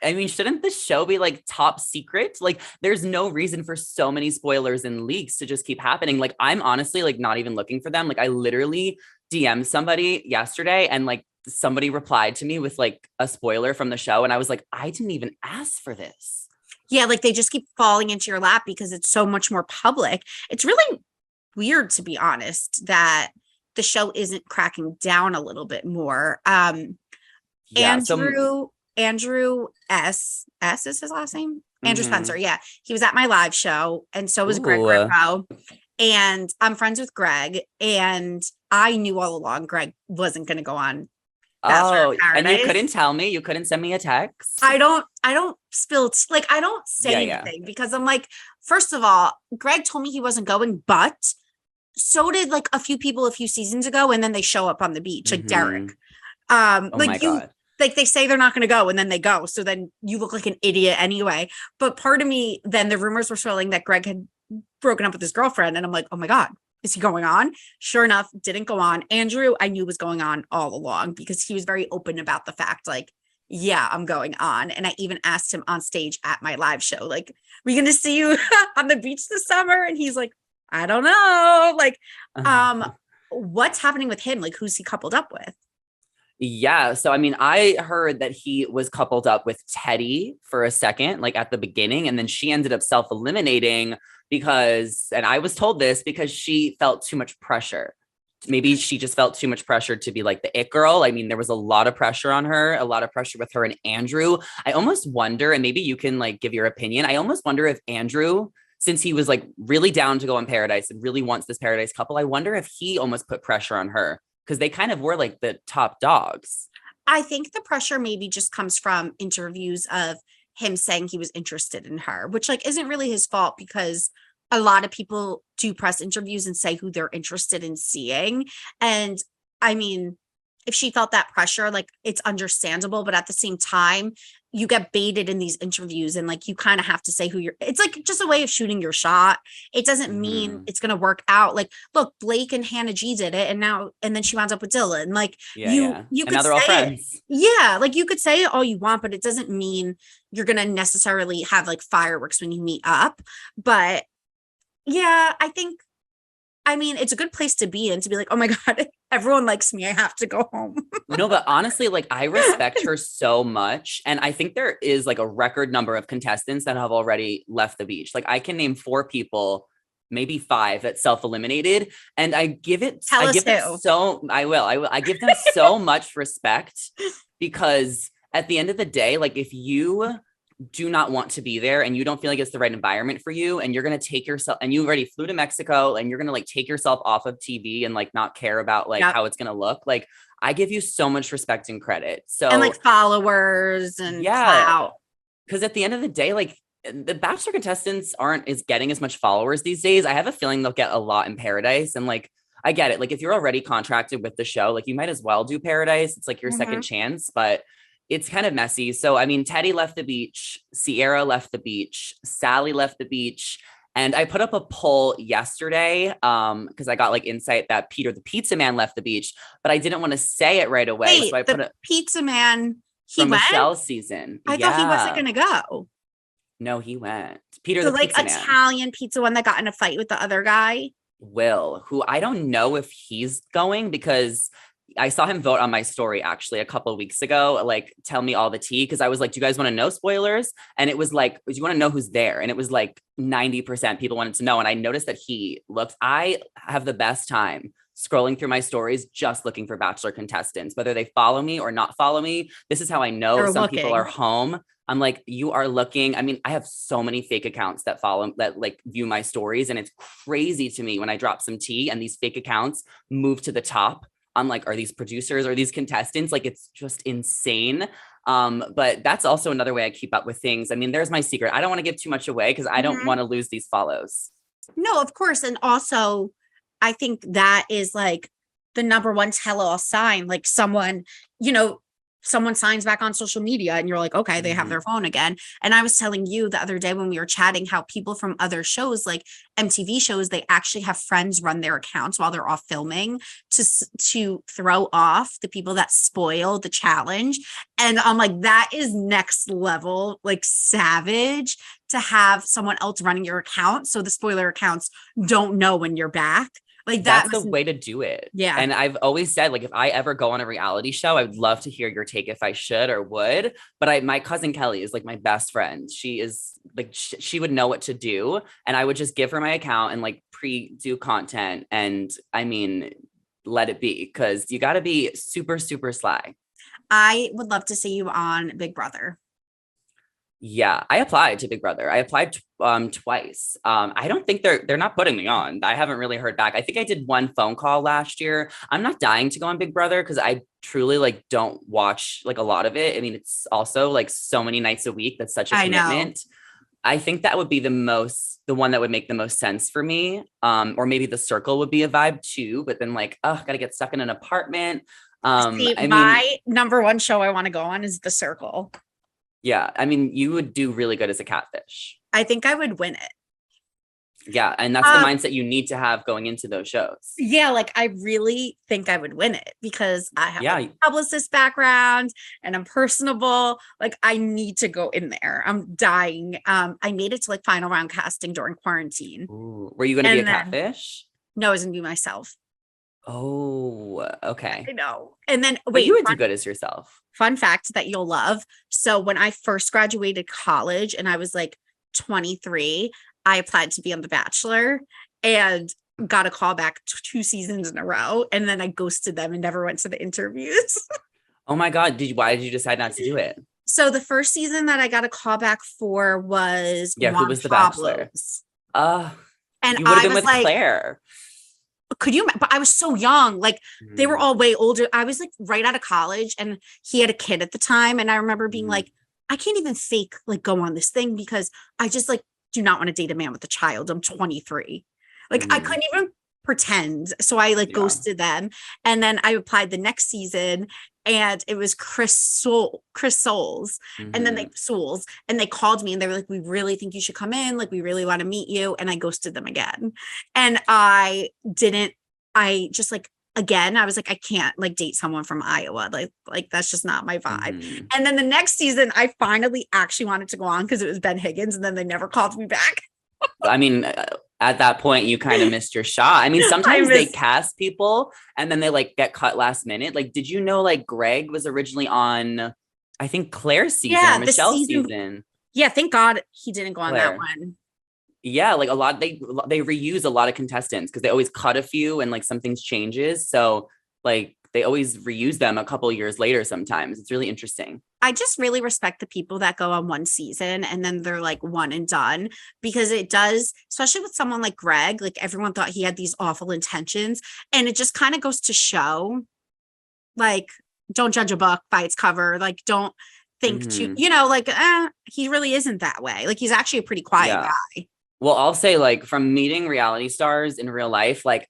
I mean, shouldn't the show be like top secret? Like, there's no reason for so many spoilers and leaks to just keep happening. Like, I'm honestly like not even looking for them. Like, I literally DM'd somebody yesterday and like somebody replied to me with like a spoiler from the show. And I was like, I didn't even ask for this. yeah, like they just keep falling into your lap because it's so much more public. It's really weird, to be honest, that the show isn't cracking down a little bit more. Yeah. Andrew S is his last name. Andrew Spencer. Mhm. Yeah. He was at my live show, and so was Greg Ooh. Grifo. And I'm friends with Greg. And I knew all along Greg wasn't going to go on Bachelor in Oh, and you Paradise. couldn't tell me? You couldn't send me a text? I don't spill like I don't Yeah, say yeah. anything because I'm like, first of all, Greg told me he wasn't going, but so did like a few people a few seasons ago, and then they show up on the beach, like Derek. Mhm. Oh my God. Like they say they're not going to go and then they go. So then you look like an idiot anyway. But part of me, then the rumors were swirling that Greg had broken up with his girlfriend. And I'm like, oh my God, is he going on? Sure enough, didn't go on. Andrew, I knew was going on all along because he was very open about the fact, like, yeah, I'm going on. And I even asked him on stage at my live show, like, we going to see you on the beach this summer? And he's like, I don't know. Like, what's happening with him? Like, who's he coupled up with? Yeah. So, I mean, I heard that he was coupled up with Teddy for a second, like at the beginning, and then she ended up self eliminating because, and I was told this because she felt too much pressure. Maybe she just felt too much pressure to be like the it girl. I mean, there was a lot of pressure on her, a lot of pressure with her and Andrew. I almost wonder, and maybe you can like give your opinion. I almost wonder if Andrew, since he was like really down to go on Paradise and really wants this Paradise couple, I wonder if he almost put pressure on her because they kind of were like the top dogs. I think the pressure maybe just comes from interviews of him saying he was interested in her, which like isn't really his fault because a lot of people do press interviews and say who they're interested in seeing. And I mean, if she felt that pressure, like it's understandable, but at the same time, you get baited in these interviews and like you kind of have to say who you're, it's like just a way of shooting your shot. It doesn't mean Mhm. it's going to work out. Like, look, Blake and Hannah G did it, and then she wound up with Dylan. Like Yeah, you yeah. you And could now they're all say it. friends. Yeah, like you could say it all you want, but it doesn't mean you're going to necessarily have like fireworks when you meet up. But yeah, I mean, it's a good place to be in, to be like, oh my God, everyone likes me. I have to go home. No, but honestly, like I respect her so much. And I think there is like a record number of contestants that have already left the beach. Like I can name 4 people, maybe 5 that self-eliminated. And Tell I us give them who. I give them so much respect because at the end of the day, like if you do not want to be there and you don't feel like it's the right environment for you and you're going to take yourself and you already flew to Mexico and you're going to like take yourself off of TV and like not care about like Yep. how it's going to look, like I give you so much respect and credit. And like So followers and yeah, clout. because at the end of the day, like the Bachelor contestants aren't is getting as much followers these days. I have a feeling they'll get a lot in Paradise. And like I get it. Like if you're already contracted with the show, like you might as well do Paradise. It's like your second Mhm. chance, but it's kind of messy. So I mean, Teddy left the beach, Sierra left the beach, Sally left the beach. And I put up a poll yesterday because I got like insight that Peter the pizza man left the beach, but I didn't want to say it right away. So Wait, I put the it pizza man, he from went? Michelle's season. I thought he wasn't Yeah. going to go. No, he went. Peter The the like pizza man. Italian pizza one that got in a fight with the other guy. Will, who I don't know if he's going because I saw him vote on my story actually a couple of weeks ago, like tell me all the tea. Cause I was like, do you guys want to know spoilers? And it was like, do you want to know who's there? And it was like 90% people wanted to know. And I noticed that I have the best time scrolling through my stories, just looking for Bachelor contestants, whether they follow me or not follow me. This is how I know They're some people looking. are home. I'm like, you are looking. I mean, I have so many fake accounts that like view my stories. And it's crazy to me when I drop some tea and these fake accounts move to the top. I'm like, are these producers or these contestants? Like, it's just insane. But that's also another way I keep up with things. I mean, there's my secret. I don't want to give too much away because I don't want to lose these follows. No, of course. And also, I think that is like the number one tell-all sign. Like someone, someone signs back on social media and you're like, okay, they have their phone again. And I was telling you the other day when we were chatting how people from other shows, like MTV shows, they actually have friends run their accounts while they're off filming to throw off the people that spoil the challenge. And I'm like, that is next level, like savage to have someone else running your account. So the spoiler accounts don't know when you're back. Like that's the way to do it. Yeah. And I've always said, like, if I ever go on a reality show, I would love to hear your take if I should or would. But my cousin Kelly is like my best friend. She is like, she would know what to do. And I would just give her my account and like do content. And I mean, let it be, because you got to be super, super sly. I would love to see you on Big Brother. Yeah, I applied to Big Brother. I applied twice. I don't think they're not putting me on. I haven't really heard back. I think I did one phone call last year. I'm not dying to go on Big Brother because I truly like don't watch like a lot of it. I mean, it's also like so many nights a week. That's such a commitment. I think that would be the one that would make the most sense for me. Or maybe The Circle would be a vibe too. But then like, oh, gotta get stuck in an apartment. My number one show I want to go on is The Circle. Yeah, I mean, you would do really good as a catfish. I think I would win it. Yeah, and that's the mindset you need to have going into those shows. Yeah, like I really think I would win it because I have a publicist background and I'm personable. Like I need to go in there. I'm dying. I made it to like final round casting during quarantine. Ooh, were you going to be a catfish? No, I was going to be myself. Oh, okay. I know. And then wait, you would do good as yourself. Fun fact that you'll love. So when I first graduated college and I was like 23, I applied to be on The Bachelor and got a call back 2 seasons in a row. And then I ghosted them and never went to the interviews. Oh my God. Why did you decide not to do it? So the first season that I got a call back for was who was The Bachelor? And you would have been with Claire. Could you, but I was so young, like they were all way older. I was like right out of college and he had a kid at the time. And I remember being like, I can't even fake like go on this thing because I just like do not want to date a man with a child. I'm 23. Like I couldn't even pretend. So I like ghosted them. And then I applied the next season and it was Chris Soules. And then they called me and they were like, we really think you should come in. Like, we really want to meet you. And I ghosted them again. And I just like, again, I was like, I can't like date someone from Iowa. Like that's just not my vibe. And then the next season, I finally actually wanted to go on because it was Ben Higgins and then they never called me back. I mean, at that point, you kind of missed your shot. I mean, sometimes they cast people and then they like get cut last minute. Like, did you know like Greg was originally on, I think Claire's season, Michelle's season. Yeah, thank God he didn't go on that one. Yeah, like they reuse a lot of contestants because they always cut a few and like something changes. So like they always reuse them a couple years later sometimes. It's really interesting. I just really respect the people that go on one season and then they're like one and done because it does, especially with someone like Greg, like everyone thought he had these awful intentions and it just kind of goes to show like, don't judge a book by its cover. Like, don't think too, like, he really isn't that way. Like, he's actually a pretty quiet guy. Well, I'll say like from meeting reality stars in real life, like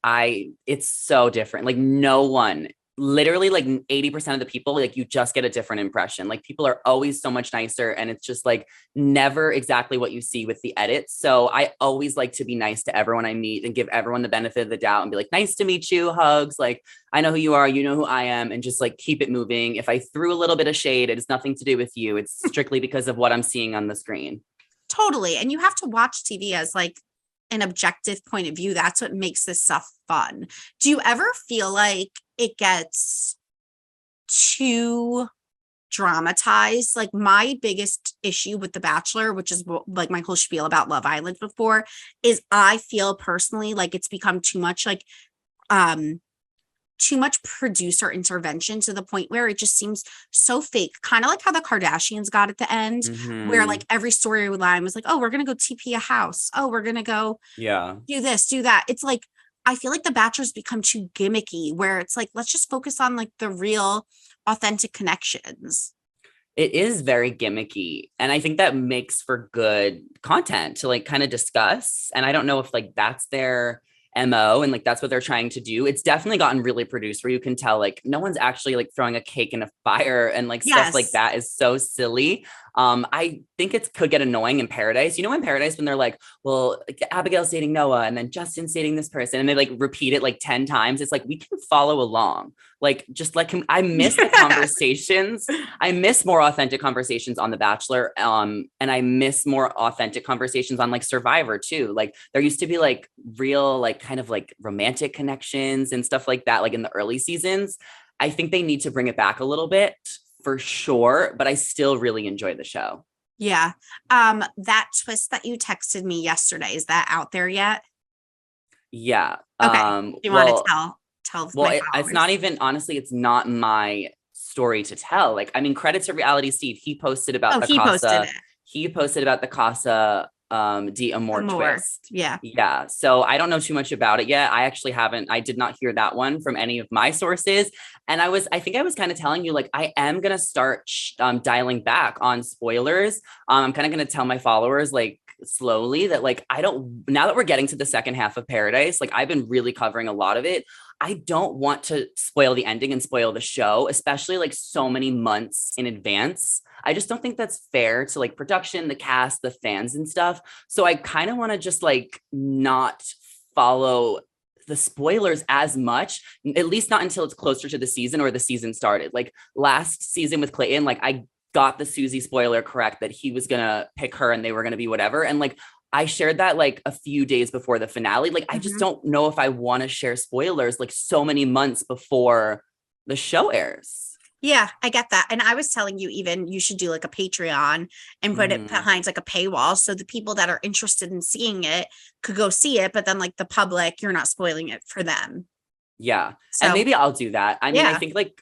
it's so different. Like no one, literally like 80% of the people, like you just get a different impression. Like people are always so much nicer and it's just like never exactly what you see with the edits. So I always like to be nice to everyone I meet and give everyone the benefit of the doubt and be like, nice to meet you, hugs. Like, I know who you are, you know who I am, and just like keep it moving. If I threw a little bit of shade, it has nothing to do with you. It's strictly because of what I'm seeing on the screen. Totally. And you have to watch TV as like an objective point of view, that's what makes this stuff fun. Do you ever feel like it gets too dramatized? Like my biggest issue with The Bachelor, which is like my whole spiel about Love Island before, is I feel personally like it's become too much like too much producer intervention to the point where it just seems so fake, kind of like how the Kardashians got at the end, where like every storyline was like, oh, we're gonna go TP a house, oh, we're gonna go do this, do that. It's like I feel like The Bachelor's become too gimmicky, where it's like, let's just focus on like the real authentic connections. It is very gimmicky. And I think that makes for good content to like kind of discuss. And I don't know if like that's their MO and like that's what they're trying to do. It's definitely gotten really produced where you can tell like no one's actually like throwing a cake in a fire and like stuff like that is so silly. I think it could get annoying in Paradise. You know, in Paradise, when they're like, well, like, Abigail's dating Noah and then Justin's dating this person, and they like repeat it like 10 times. It's like, we can follow along. Like, just like I miss the conversations. I miss more authentic conversations on The Bachelor. And I miss more authentic conversations on like Survivor too. Like there used to be like real, like kind of like romantic connections and stuff like that, like in the early seasons. I think they need to bring it back a little bit for sure, but I still really enjoy the show. Yeah. That twist that you texted me yesterday, is that out there yet? Yeah. Okay. Do you want to tell It's not even, honestly, it's not my story to tell. Like, I mean, credit to Reality Steve. He posted about the Casa. He posted about the Casa de Amor twist. Yeah. So I don't know too much about it yet. I did not hear that one from any of my sources. And I think I was kind of telling you, like, I am going to start dialing back on spoilers. I'm kind of going to tell my followers, like, slowly that, like, now that we're getting to the second half of Paradise, like, I've been really covering a lot of it. I don't want to spoil the ending and spoil the show, especially like so many months in advance. I just don't think that's fair to like production, the cast, the fans and stuff. So I kind of want to just like not follow the spoilers as much, at least not until it's closer to the season or the season started. Like last season with Clayton, like I got the Susie spoiler correct that he was going to pick her and they were going to be whatever. And like, I shared that like a few days before the finale. Like, I just don't know if I want to share spoilers like so many months before the show airs. Yeah, I get that. And I was telling you, even you should do like a Patreon and put it behind like a paywall, so the people that are interested in seeing it could go see it. But then like the public, you're not spoiling it for them. Yeah. So, and maybe I'll do that. I mean, I think like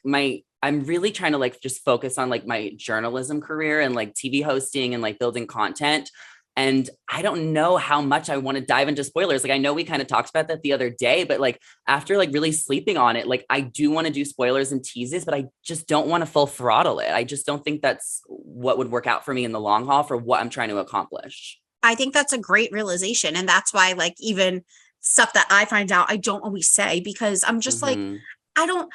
I'm really trying to like just focus on like my journalism career and like TV hosting and like building content. And I don't know how much I want to dive into spoilers. Like, I know we kind of talked about that the other day, but like after like really sleeping on it, like I do want to do spoilers and teases, but I just don't want to full throttle it. I just don't think that's what would work out for me in the long haul for what I'm trying to accomplish. I think that's a great realization. And that's why like even stuff that I find out, I don't always say, because I'm just like, I don't,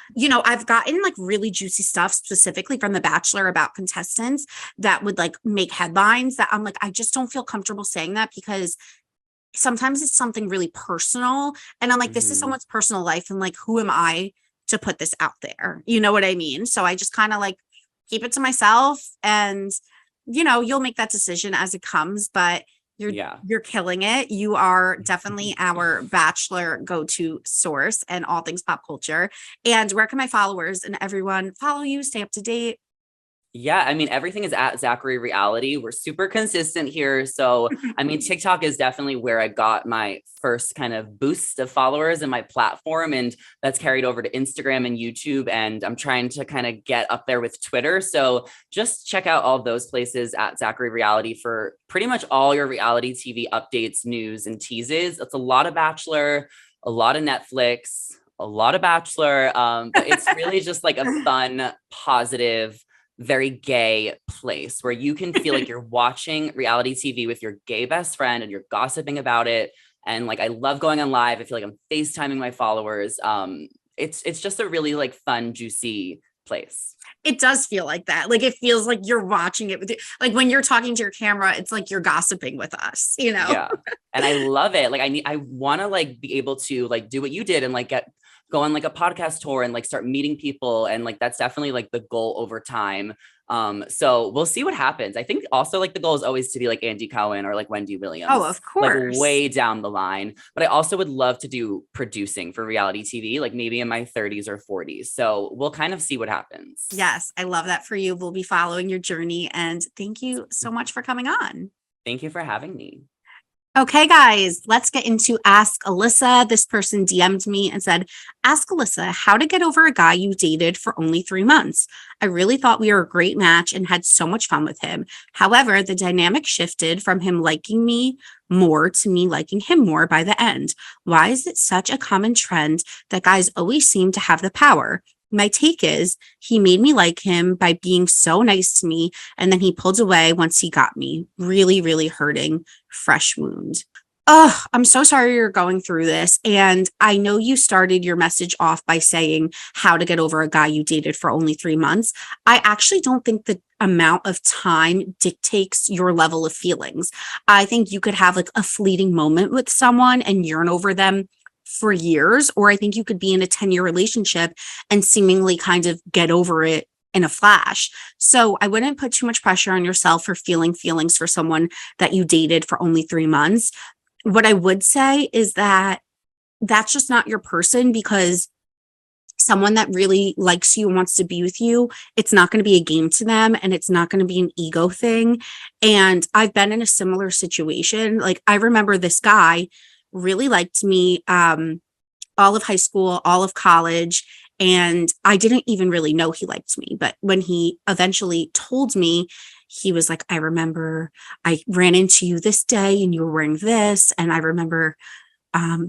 I've gotten like really juicy stuff specifically from The Bachelor about contestants that would like make headlines that I'm like, I just don't feel comfortable saying that, because sometimes it's something really personal. And I'm like, this is someone's personal life. And like, who am I to put this out there? You know what I mean? So I just kind of like keep it to myself, and, you'll make that decision as it comes, but you're killing it. You are definitely our Bachelor go-to source and all things pop culture. And where can my followers and everyone follow you, stay up to date? Yeah, I mean, everything is at Zachary Reality. We're super consistent here. So, I mean, TikTok is definitely where I got my first kind of boost of followers in my platform. And that's carried over to Instagram and YouTube. And I'm trying to kind of get up there with Twitter. So just check out all those places at Zachary Reality for pretty much all your reality TV updates, news, and teases. It's a lot of Bachelor, a lot of Netflix, a lot of Bachelor. But it's really just like a fun, positive, very gay place where you can feel like you're watching reality TV with your gay best friend and you're gossiping about it. And like, I love going on live. I feel like I'm FaceTiming my followers. It's just a really like fun, juicy place. It does feel like that. Like, it feels like you're watching it with you. Like when you're talking to your camera, it's like you're gossiping with us, Yeah. And I love it. Like I want to like be able to like do what you did and like get go on like a podcast tour and like start meeting people. And like, that's definitely like the goal over time. So we'll see what happens. I think also like the goal is always to be like Andy Cohen or like Wendy Williams. Oh, of Like course. way down the line. But I also would love to do producing for reality TV, like maybe in my 30s or 40s. So we'll kind of see what happens. Yes, I love that for you. We'll be following your journey. And thank you so much for coming on. Thank you for having me. Okay, guys, let's get into Ask Alyssa. This person DM'd me and said, Ask Alyssa how to get over a guy you dated for only 3 months. I really thought we were a great match and had so much fun with him. However, the dynamic shifted from him liking me more to me liking him more by the end. Why is it such a common trend that guys always seem to have the power? My take is he made me like him by being so nice to me, and then he pulled away once he got me. Really, really hurting. Fresh wound. Oh, I'm so sorry you're going through this. And I know you started your message off by saying how to get over a guy you dated for only 3 months. I actually don't think the amount of time dictates your level of feelings. I think you could have like a fleeting moment with someone and yearn over them for years, or I think you could be in a 10-year relationship and seemingly kind of get over it in a flash. So I wouldn't put too much pressure on yourself for feeling feelings for someone that you dated for only 3 months. What I would say is that that's just not your person, because someone that really likes you and wants to be with you, it's not going to be a game to them, and it's not going to be an ego thing. And I've been in a similar situation. Like, I remember this guy really liked me all of high school, all of college, and I didn't even really know he liked me. But when he eventually told me, he was like, I remember I ran into you this day and you were wearing this, and I remember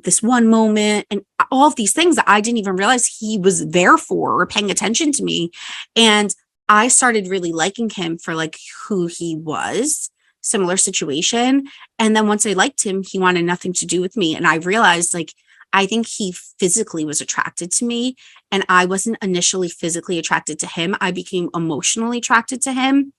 this one moment, and all of these things that I didn't even realize he was there for or paying attention to me. And I started really liking him for like who he was. Similar situation. And then once I liked him, he wanted nothing to do with me. And I realized, like, I think he physically was attracted to me, and I wasn't initially physically attracted to him. I became emotionally attracted to him.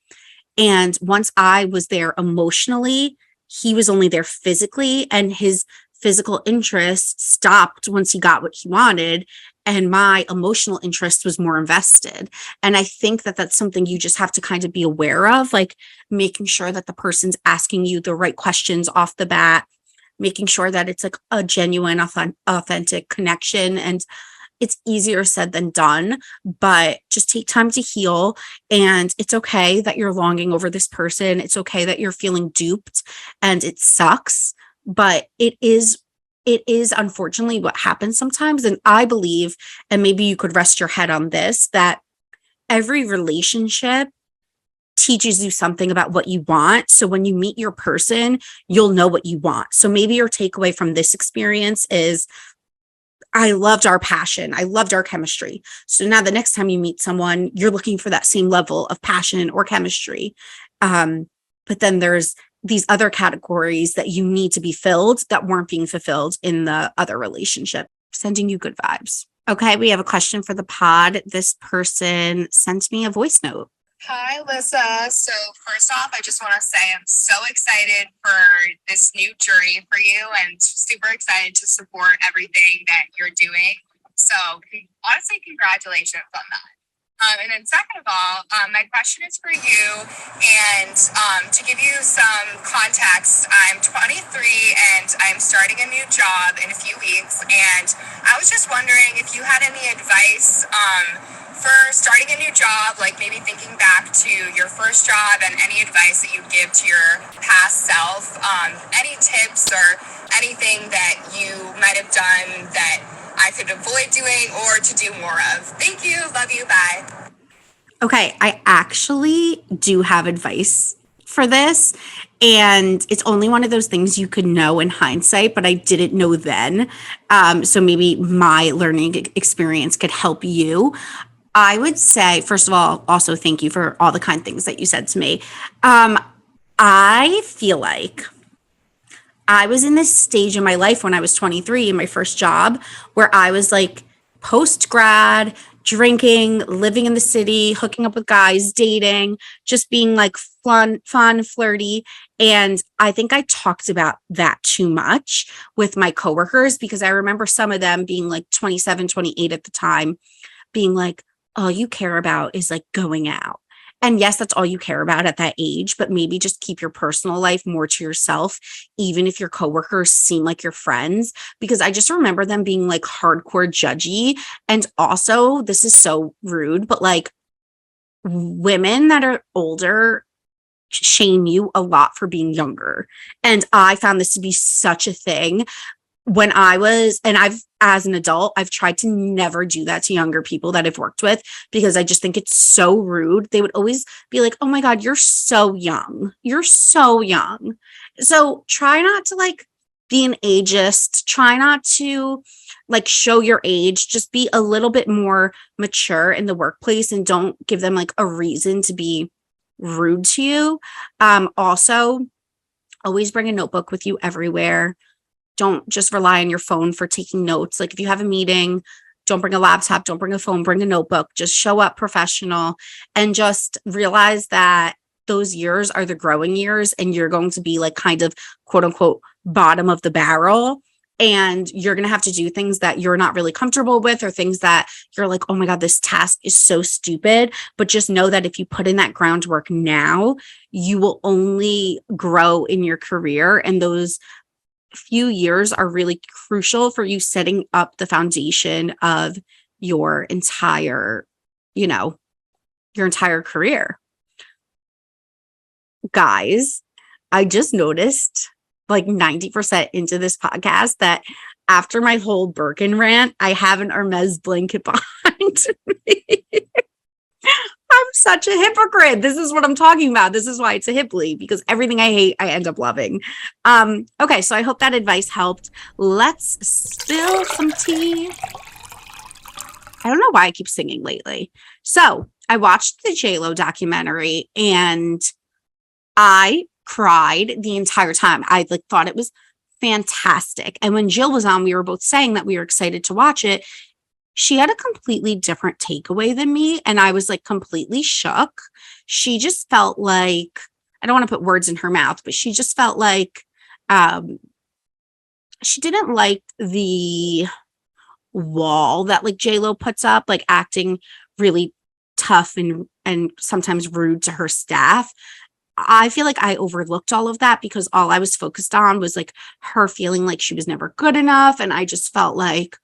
And once I was there emotionally, he was only there physically, and his physical interest stopped once he got what he wanted, and my emotional interest was more invested. And I think that that's something you just have to kind of be aware of, like making sure that the person's asking you the right questions off the bat, making sure that it's like a genuine, authentic connection. And it's easier said than done, but just take time to heal. And it's okay that you're longing over this person. It's okay that you're feeling duped, and it sucks, but it is unfortunately what happens sometimes. And I believe, and maybe you could rest your head on this, that every relationship teaches you something about what you want. So when you meet your person, you'll know what you want. So maybe your takeaway from this experience is, I loved our passion. I loved our chemistry. So now the next time you meet someone, you're looking for that same level of passion or chemistry. But then there's these other categories that you need to be filled that weren't being fulfilled in the other relationship. Sending you good vibes. Okay, we have a question for the pod. This person sent me a voice note. Hi, Alyssa. So first off, I just want to say I'm so excited for this new journey for you, and super excited to support everything that you're doing. So honestly, congratulations on that. And then second of all, my question is for you. And to give you some context, I'm 23 and I'm starting a new job in a few weeks. And I was just wondering if you had any advice for starting a new job, like maybe thinking back to your first job, and any advice that you'd give to your past self. Any tips or anything that you might have done that I could avoid doing or to do more of. Thank you. Love you. Bye. Okay, I actually do have advice for this. And it's only one of those things you could know in hindsight, but I didn't know then. So maybe my learning experience could help you. I would say, first of all, also thank you for all the kind things that you said to me. I feel like I was in this stage in my life when I was 23 in my first job where I was like post grad, drinking, living in the city, hooking up with guys, dating, just being like fun, flirty. And I think I talked about that too much with my coworkers because I remember some of them being like 27, 28 at the time, being like, all you care about is like going out. And yes, that's all you care about at that age, but maybe just keep your personal life more to yourself, even if your coworkers seem like your friends, because I just remember them being like hardcore judgy. And also, this is so rude, but like women that are older shame you a lot for being younger. And I found this to be such a thing when I was, and as an adult, I've tried to never do that to younger people that I've worked with because I just think it's so rude. They would always be like, oh my God, you're so young. You're so young. So try not to like be an ageist. Try not to like show your age. Just be a little bit more mature in the workplace and don't give them like a reason to be rude to you. Also, always bring a notebook with you everywhere. Don't just rely on your phone for taking notes. Like if you have a meeting, don't bring a laptop, don't bring a phone, bring a notebook. Just show up professional and just realize that those years are the growing years and you're going to be like kind of quote unquote bottom of the barrel. And you're going to have to do things that you're not really comfortable with or things that you're like, oh my God, this task is so stupid. But just know that if you put in that groundwork now, you will only grow in your career. And those few years are really crucial for you setting up the foundation of your entire, your entire career. Guys, I just noticed like 90% into this podcast that after my whole Birkin rant, I have an Hermès blanket behind me. I'm such a hypocrite. This is what I'm talking about. This is why it's a Hipley, because everything I hate, I end up loving. Okay, so I hope that advice helped. Let's spill some tea. I don't know why I keep singing lately. So I watched the J-Lo documentary and I cried the entire time. I like thought it was fantastic. And when Jill was on, we were both saying that we were excited to watch it. She had a completely different takeaway than me. And I was like completely shook. She just felt like, I don't want to put words in her mouth, but she just felt like she didn't like the wall that like J-Lo puts up, like acting really tough and sometimes rude to her staff. I feel like I overlooked all of that because all I was focused on was like her feeling like she was never good enough. And I just felt like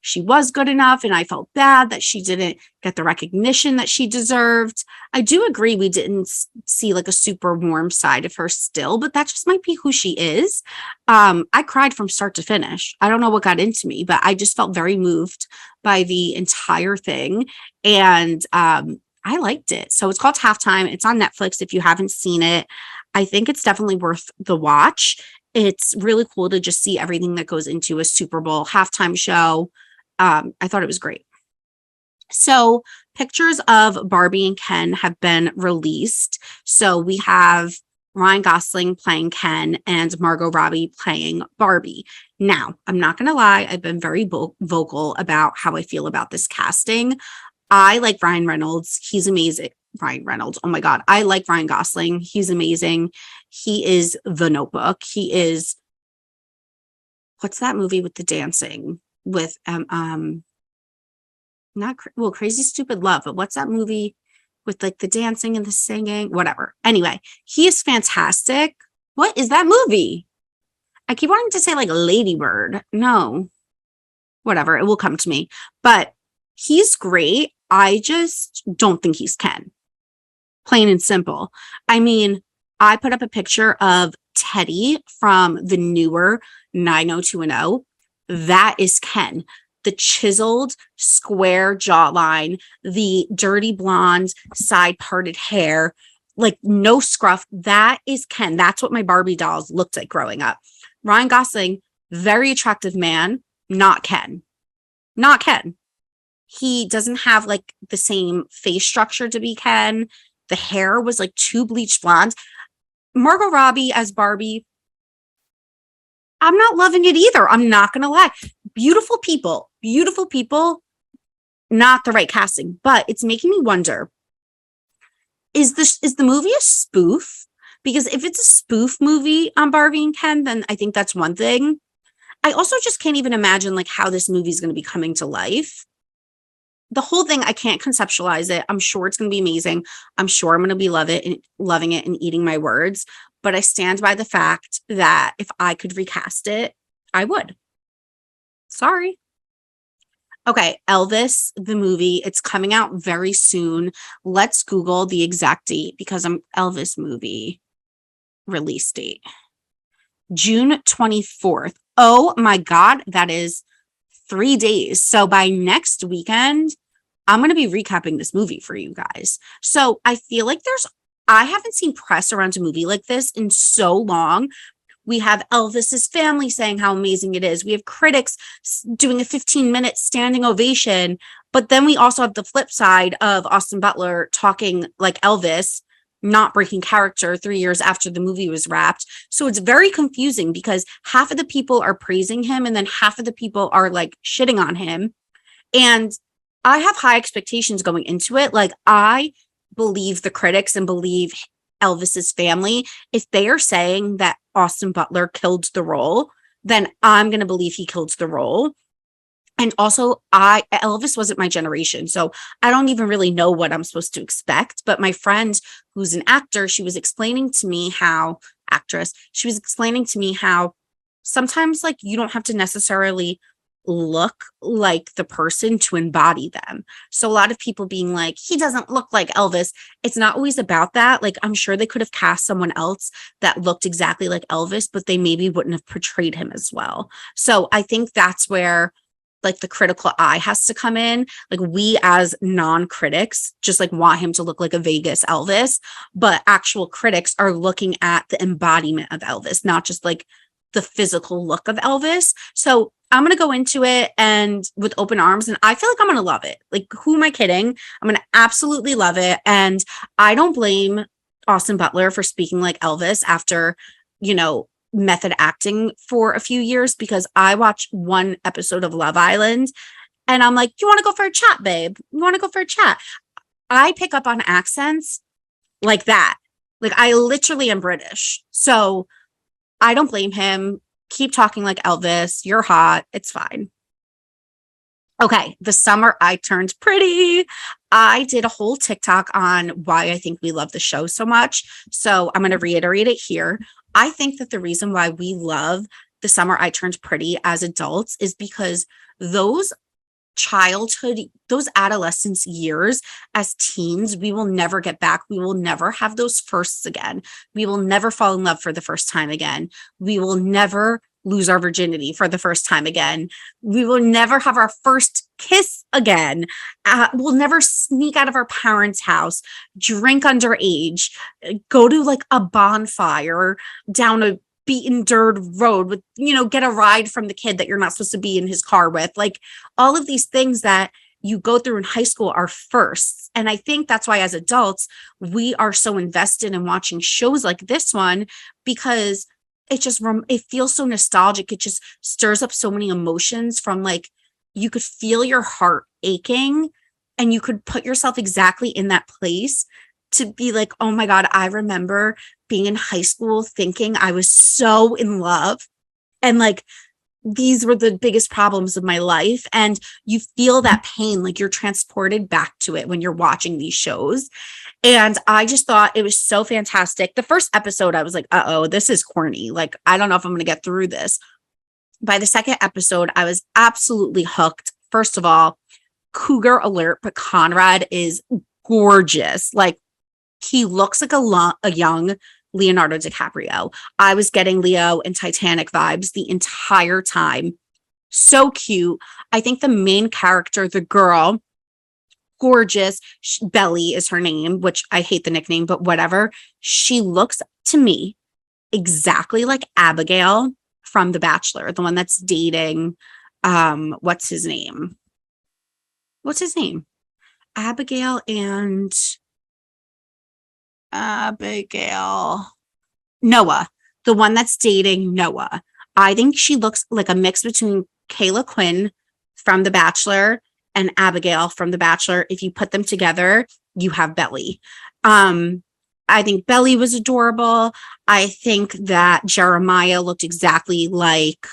she was good enough. And I felt bad that she didn't get the recognition that she deserved. I do agree we didn't see like a super warm side of her still, but that just might be who she is. I cried from start to finish. I don't know what got into me, but I just felt very moved by the entire thing. And I liked it. So it's called Halftime. It's on Netflix if you haven't seen it. I think it's definitely worth the watch. It's really cool to just see everything that goes into a Super Bowl halftime show. I thought it was great. So pictures of Barbie and Ken have been released. So we have Ryan Gosling playing Ken and Margot Robbie playing Barbie. Now, I'm not going to lie. I've been very vocal about how I feel about this casting. I like Ryan Reynolds. He's amazing. Ryan Reynolds. Oh my God. I like Ryan Gosling. He's amazing. He is The Notebook. He is, what's that movie with the dancing with, Crazy Stupid Love, but what's that movie with like the dancing and the singing, whatever. Anyway, he is fantastic. What is that movie? I keep wanting to say like Lady Bird. No, whatever. It will come to me, but he's great. I just don't think he's Ken. Plain and simple. I mean, I put up a picture of Teddy from the newer 90210. That is Ken. The chiseled square jawline, the dirty blonde side parted hair, like no scruff. That is Ken. That's what my Barbie dolls looked like growing up. Ryan Gosling, very attractive man, not Ken. Not Ken. He doesn't have like the same face structure to be Ken. The hair was like too bleached blonde. Margot Robbie as Barbie, I'm not loving it either. I'm not going to lie. Beautiful people, not the right casting, but it's making me wonder, is the movie a spoof? Because if it's a spoof movie on Barbie and Ken, then I think that's one thing. I also just can't even imagine like how this movie is going to be coming to life. The whole thing, I can't conceptualize it. I'm sure it's going to be amazing. I'm sure I'm going to be loving it and eating my words. But I stand by the fact that if I could recast it, I would. Sorry. Okay, Elvis, the movie, it's coming out very soon. Let's Google the exact date because I'm Elvis movie release date. June 24th. Oh my God, that is 3 days. So by next weekend, I'm going to be recapping this movie for you guys. So I feel like I haven't seen press around a movie like this in so long. We have Elvis's family saying how amazing it is. We have critics doing a 15-minute standing ovation. But then we also have the flip side of Austin Butler talking like Elvis, not breaking character 3 years after the movie was wrapped. So it's very confusing because half of the people are praising him and then half of the people are like shitting on him. And I have high expectations going into it. Like, I believe the critics and believe Elvis's family. If they are saying that Austin Butler killed the role, then I'm going to believe he killed the role. And also, Elvis wasn't my generation, so I don't even really know what I'm supposed to expect. But my friend, who's an actor, she was explaining to me how sometimes like you don't have to necessarily look like the person to embody them. So a lot of people being like, he doesn't look like Elvis. It's not always about that. Like, I'm sure they could have cast someone else that looked exactly like Elvis, but they maybe wouldn't have portrayed him as well. So I think that's where like the critical eye has to come in. Like, we as non-critics just like want him to look like a Vegas Elvis, but actual critics are looking at the embodiment of Elvis, not just like the physical look of Elvis. So I'm going to go into it and with open arms, and I feel like I'm going to love it. Like, who am I kidding? I'm going to absolutely love it. And I don't blame Austin Butler for speaking like Elvis after, method acting for a few years, because I watched one episode of Love Island and I'm like, you want to go for a chat, babe? You want to go for a chat? I pick up on accents like that. Like, I literally am British. So I don't blame him. Keep talking like Elvis. You're hot. It's fine. Okay, the summer I turned pretty. I did a whole TikTok on why I think we love the show so much. So I'm going to reiterate it here. I think that the reason why we love the summer I turned pretty as adults is because those adolescence years as teens, we will never get back. We will never have those firsts again. We will never fall in love for the first time again. We will never lose our virginity for the first time again. We will never have our first kiss again. We'll never sneak out of our parents' house, drink underage, go to like a bonfire down a beaten dirt road with, get a ride from the kid that you're not supposed to be in his car with. Like, all of these things that you go through in high school are firsts. And I think that's why as adults, we are so invested in watching shows like this one, because it feels so nostalgic. It just stirs up so many emotions from like, you could feel your heart aching and you could put yourself exactly in that place to be like, oh my God, I remember being in high school thinking I was so in love. And like, these were the biggest problems of my life. And you feel that pain, like you're transported back to it when you're watching these shows. And I just thought it was so fantastic. The first episode, I was like, uh-oh, this is corny. Like, I don't know if I'm going to get through this. By the second episode, I was absolutely hooked. First of all, cougar alert, but Conrad is gorgeous. Like, he looks like a young Leonardo DiCaprio. I was getting Leo and Titanic vibes the entire time. So cute. I think the main character, the girl, gorgeous. Belly is her name, which I hate the nickname, but whatever. She looks to me exactly like Abigail from The Bachelor, the one that's dating, what's his name? Abigail, Noah, the one that's dating Noah. I think she looks like a mix between Kayla Quinn from The Bachelor and Abigail from The Bachelor. If you put them together, you have Belly. I think Belly was adorable. I think that Jeremiah looked exactly like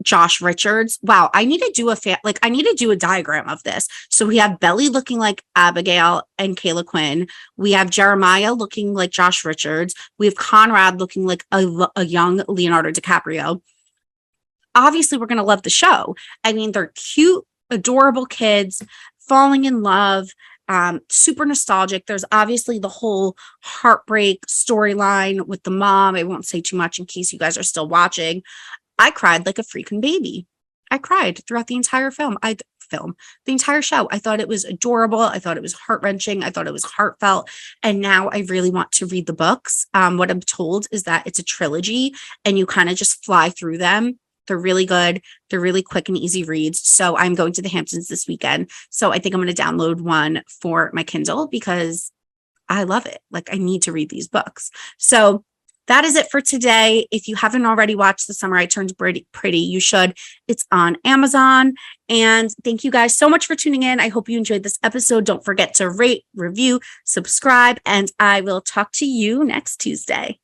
Josh Richards. Wow, I need to do I need to do a diagram of this. So we have Belly looking like Abigail and Kayla Quinn. We have Jeremiah looking like Josh Richards. We have Conrad looking like a young Leonardo DiCaprio. Obviously, we're going to love the show. I mean, they're cute, adorable kids falling in love, super nostalgic. There's obviously the whole heartbreak storyline with the mom. I won't say too much in case you guys are still watching. I cried like a freaking baby. I cried throughout the entire the entire show. I thought it was adorable. I thought it was heart-wrenching. I thought it was heartfelt. And now I really want to read the books. What I'm told is that it's a trilogy and you kind of just fly through them. They're really good. They're really quick and easy reads. So I'm going to the Hamptons this weekend. So I think I'm going to download one for my Kindle because I love it. Like, I need to read these books. So that is it for today. If you haven't already watched The Summer I Turned Pretty, you should. It's on Amazon. And thank you guys so much for tuning in. I hope you enjoyed this episode. Don't forget to rate, review, subscribe, and I will talk to you next Tuesday.